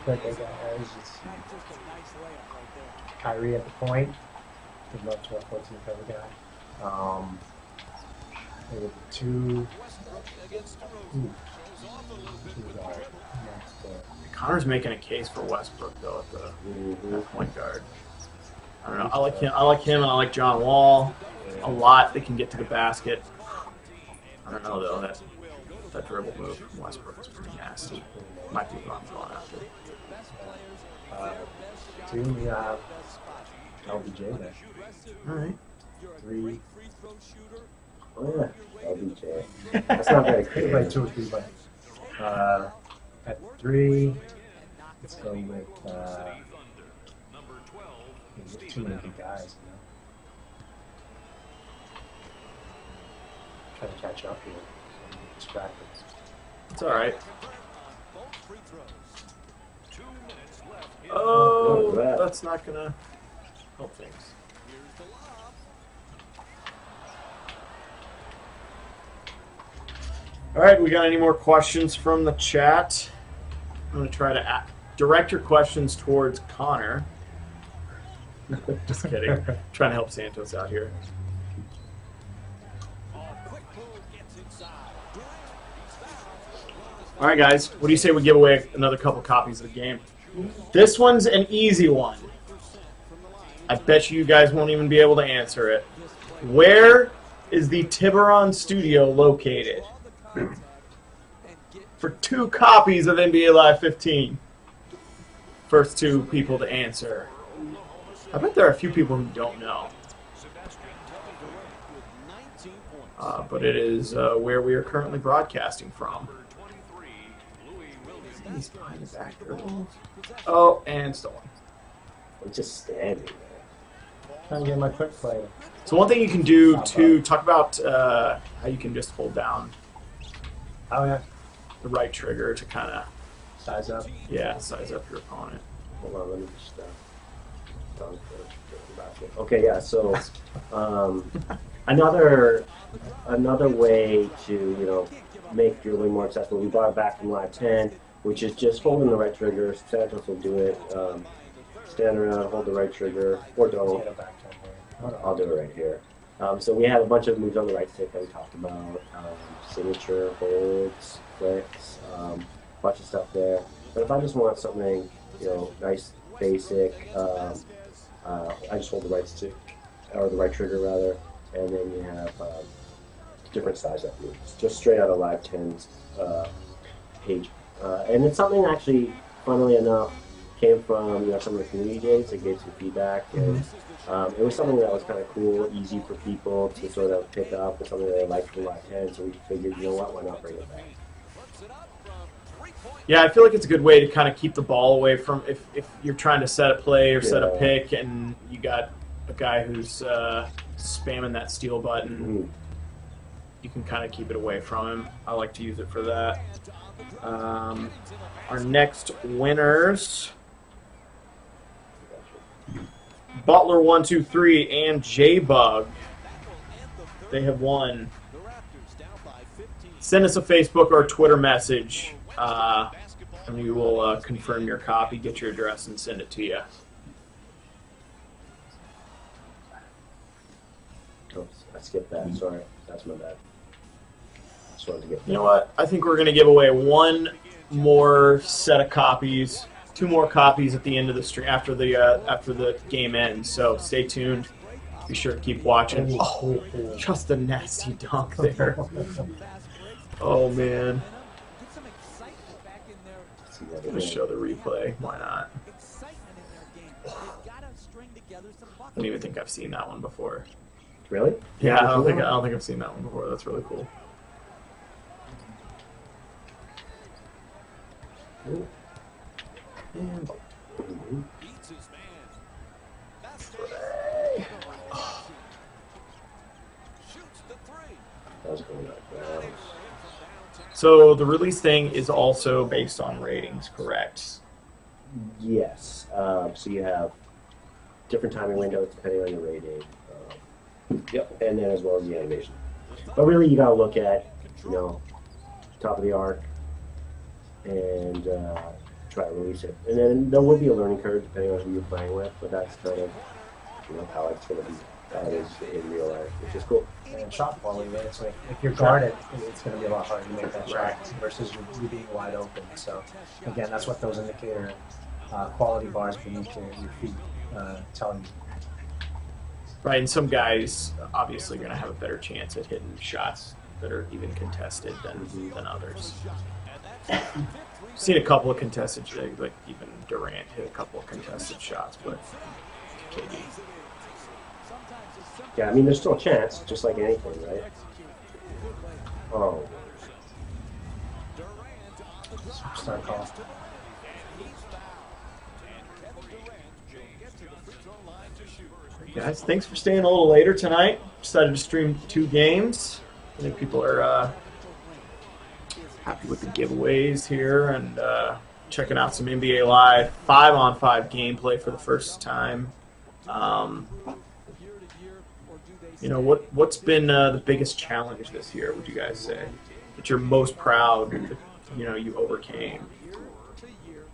It's Kyrie at the point. Good luck to our 14 cover guy. Maybe 2. Connor's making a case for Westbrook though at the point guard. I don't know. I like him, and I like John Wall a lot. They can get to the basket. I don't know though. That dribble move from Westbrook is pretty nasty. Might be wrong going after. 2, we have LBJ there. All right. 3. Oh yeah, LBJ. That's not very Play creative. 2 or 3, but at 3, let's go with too many good guys. Trying to catch up here. So I'm distracted. It's all right. Oh, that's not gonna help things. All right, we got any more questions from the chat? I'm gonna try to direct your questions towards Connor. Just kidding. Trying to help Santos out here. All right, guys. What do you say we give away another couple copies of the game? This one's an easy one. I bet you guys won't even be able to answer it. Where is the Tiburon studio located? For 2 copies of NBA Live 15. First 2 people to answer. I bet there are a few people who don't know. But it is where we are currently broadcasting from. He's behind the back. Oh, and stolen. I'm just standing there. Trying to get my quick play. So one thing you can do to talk about how you can just hold down Oh yeah, the right trigger to kind of size up. size up your opponent. Hold on, let me just okay, yeah. So another way to make dribbling more accessible. We brought it back from Live 10, which is just holding the right trigger. Santos will do it. Stand around, hold the right trigger, or don't. I'll do it right here. So we have a bunch of moves on the right stick that we talked about. Signature, holds, flicks, a bunch of stuff there. But if I just want something, nice, basic, I just hold the right stick, or the right trigger rather, and then you have different size up moves, just straight out of Live 10's page. And it's something actually, funnily enough, came from some of the community days that gave some feedback, and it was something that was kind of cool, easy for people to sort of pick up, and something that they liked from Live 10. So we figured, why not bring it back? Yeah, I feel like it's a good way to kind of keep the ball away from if you're trying to set a play or set a pick, and you got a guy who's spamming that steal button. You can kind of keep it away from him. I like to use it for that. Our next winners: Butler123 and J-Bug. They have won. Send us a Facebook or a Twitter message, and we will confirm your copy, get your address, and send it to you. Oops, I skipped that. Sorry, that's my bad. Just wanted to get. You know what? I think we're going to give away one more set of copies, 2 more copies at the end of the stream after the game ends. So stay tuned. Be sure to keep watching. Oh, just a nasty dunk there. Oh man. I'm going to show the replay. Why not? I don't even think I've seen that one before. Really? Yeah, I don't think I've seen that one before. That's really cool. And so the release thing is also based on ratings, correct? Yes. So you have different timing windows depending on your rating. Yep. And then as well as the animation. But really, you gotta look at top of the arc and try to release it. And then there will be a learning curve depending on who you're playing with, but that's kind of how it's gonna be. That is in real life, which is cool. And shot quality, man. It's like if you're guarded, it's going to be a lot harder to make that shot versus you being wide open. So again, that's what those indicator quality bars beneath your feet tell you. Right, and some guys obviously are going to have a better chance at hitting shots that are even contested than others. Seen a couple of contested, like even Durant hit a couple of contested shots, but KD. Yeah, I mean, there's still a chance, just like anything, right? Oh. Start call. Guys, thanks for staying a little later tonight. Decided to stream 2 games. I think people are happy with the giveaways here and checking out some NBA Live 5-on-5 gameplay for the first time. What's been the biggest challenge this year, would you guys say? That you're most proud that, you overcame?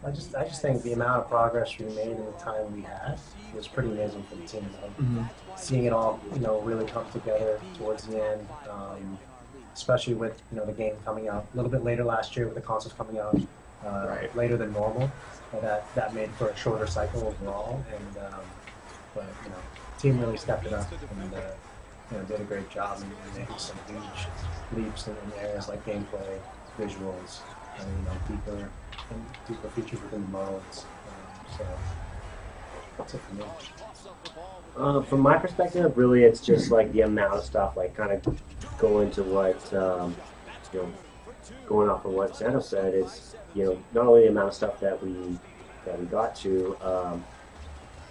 I just think the amount of progress we made in the time we had was pretty amazing for the team. Seeing it all, really come together towards the end, especially with, the game coming out a little bit later last year with the consoles coming out later than normal. That made for a shorter cycle overall, but the team really stepped it up and did a great job in making some huge leaps in areas like gameplay, visuals, and deeper features within the modes. So that's it for me. From my perspective, really, it's just like the amount of stuff, like kind of going to what going off of what Santos said is, not only the amount of stuff that we got to,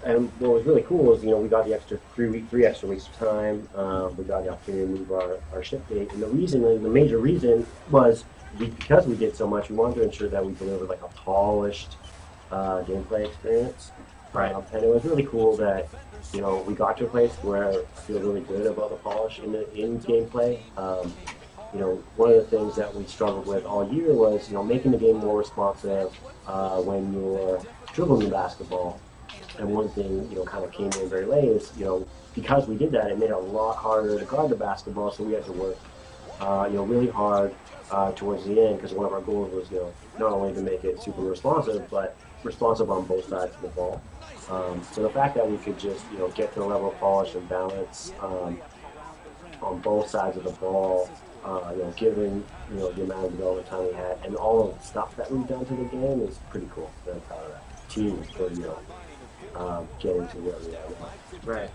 And what was really cool is, we got the extra 3 extra weeks of time. We got the opportunity to move our ship date. And the major reason was because we did so much, we wanted to ensure that we delivered like a polished gameplay experience. Right. And it was really cool that, we got to a place where I feel really good about the polish in gameplay. One of the things that we struggled with all year was, making the game more responsive when you're dribbling the basketball. And one thing, kind of came in very late is, because we did that, it made it a lot harder to guard the basketball, so we had to work, really hard towards the end, because one of our goals was, not only to make it super responsive, but responsive on both sides of the ball. So the fact that we could just, get to the level of polish and balance on both sides of the ball, given, the amount of development time we had, and all of the stuff that we've done to the game is pretty cool. Very proud of that team for, getting to where we are. Right.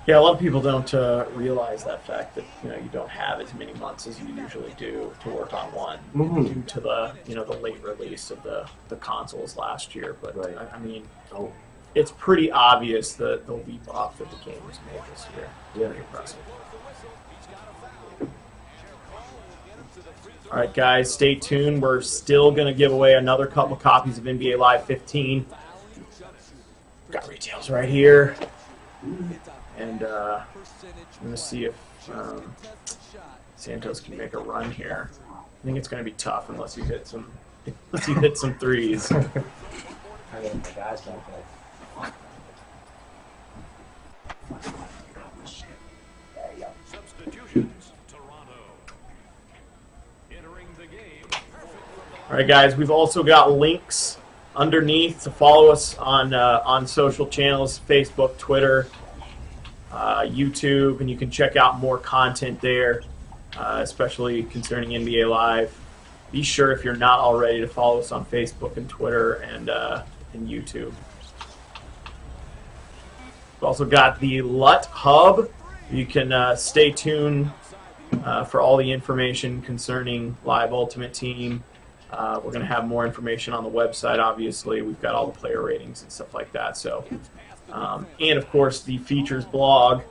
Yeah, a lot of people don't realize that fact that you don't have as many months as you usually do to work on one due to the the late release of the consoles last year. But Right. I mean, it's pretty obvious the leap off that the game was made this year. Yeah. Pretty impressive. All right, guys, stay tuned. We're still going to give away another couple copies of NBA Live 15. Got retails right here. And I'm going to see if Santos can make a run here. I think it's going to be tough unless you hit some threes. I mean, the guys don't play. Substitutions, Toronto. Entering the game. All right, guys, we've also got links underneath to follow us on social channels, Facebook, Twitter, YouTube, and you can check out more content there, especially concerning NBA Live. Be sure, if you're not already, to follow us on Facebook and Twitter and YouTube. We've also got the LUT Hub. You can stay tuned for all the information concerning Live Ultimate Team. We're going to have more information on the website, obviously. We've got all the player ratings and stuff like that. So, and, of course, the features blog,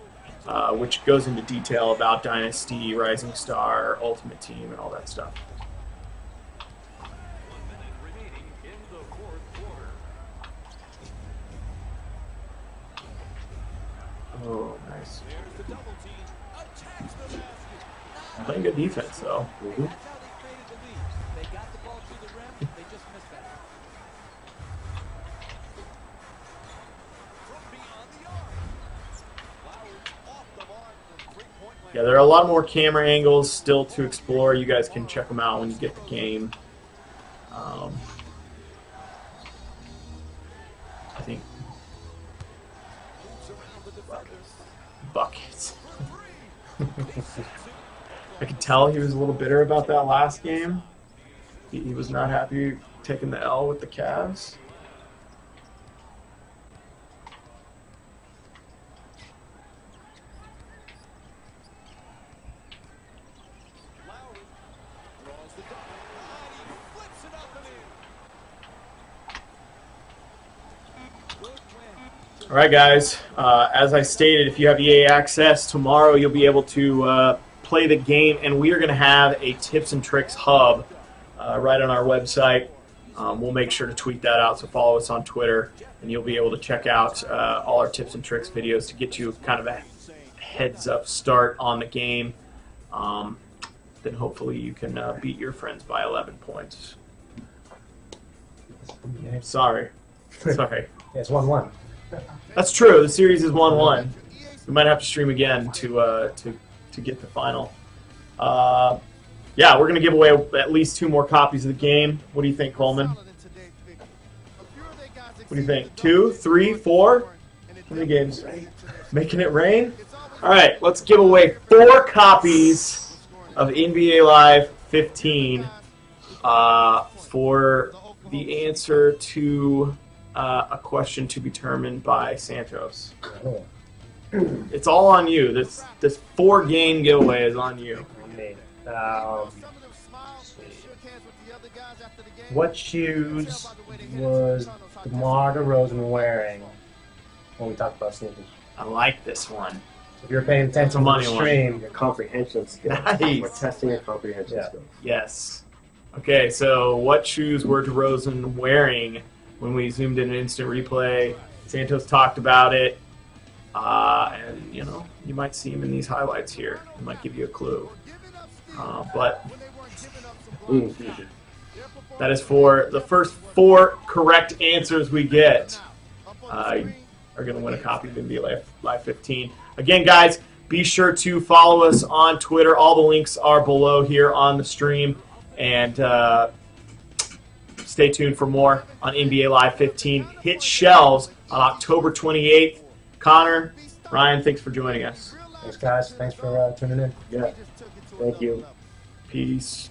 which goes into detail about Dynasty, Rising Star, Ultimate Team, and all that stuff. Oh, nice. Playing good defense, though. That's how they created the lead. They got the ball to the rim. They just missed that. From beyond the arc. Lowry off the mark from three-point land. Yeah, there are a lot more camera angles still to explore. You guys can check them out when you get the game. I think buckets. I could tell he was a little bitter about that last game. He was not happy taking the L with the Cavs. Lowry draws the double. And he flips it up and in. Good win. All right, guys. As I stated, if you have EA Access, tomorrow you'll be able to play the game, and we are going to have a tips and tricks hub right on our website. We'll make sure to tweet that out, so follow us on Twitter, and you'll be able to check out all our tips and tricks videos to get you kind of a heads-up start on the game. Then hopefully you can beat your friends by 11 points. Sorry. Yeah, it's 1-1. That's true. The series is 1-1. We might have to stream again to get the final. Yeah, we're going to give away at least 2 more copies of the game. What do you think, Coleman? What do you think? 2, 3, 4? How many games? Making it rain? All right, let's give away 4 copies of NBA Live 15 for the answer to a question to be determined by Santos. It's all on you. This 4-game giveaway is on you. Let's see. What shoes was DeMar DeRozan wearing when we talked about sneakers? I like this one. If you're paying attention to Money the one. stream, Your comprehension skills. Nice. We're testing your comprehension Yeah. skills. Yes. Okay, so what shoes were DeRozan wearing when we zoomed in an instant replay? Santos talked about it. And, you know, you might see him in these highlights here. It might give you a clue. But that is for the first 4 correct answers we get. Are going to win a copy of NBA Live 15. Again, guys, be sure to follow us on Twitter. All the links are below here on the stream. And stay tuned for more on NBA Live 15. Hit shelves on October 28th. Connor, Ryan, thanks for joining us. thanks guys. Thanks for tuning in. Yeah. Thank you. Peace.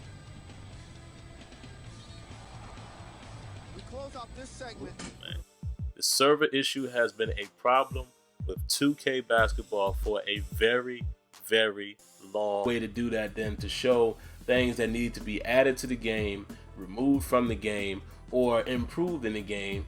The server issue has been a problem with 2K basketball for a very, very long way to do that than to show things that need to be added to the game, removed from the game, or improved in the game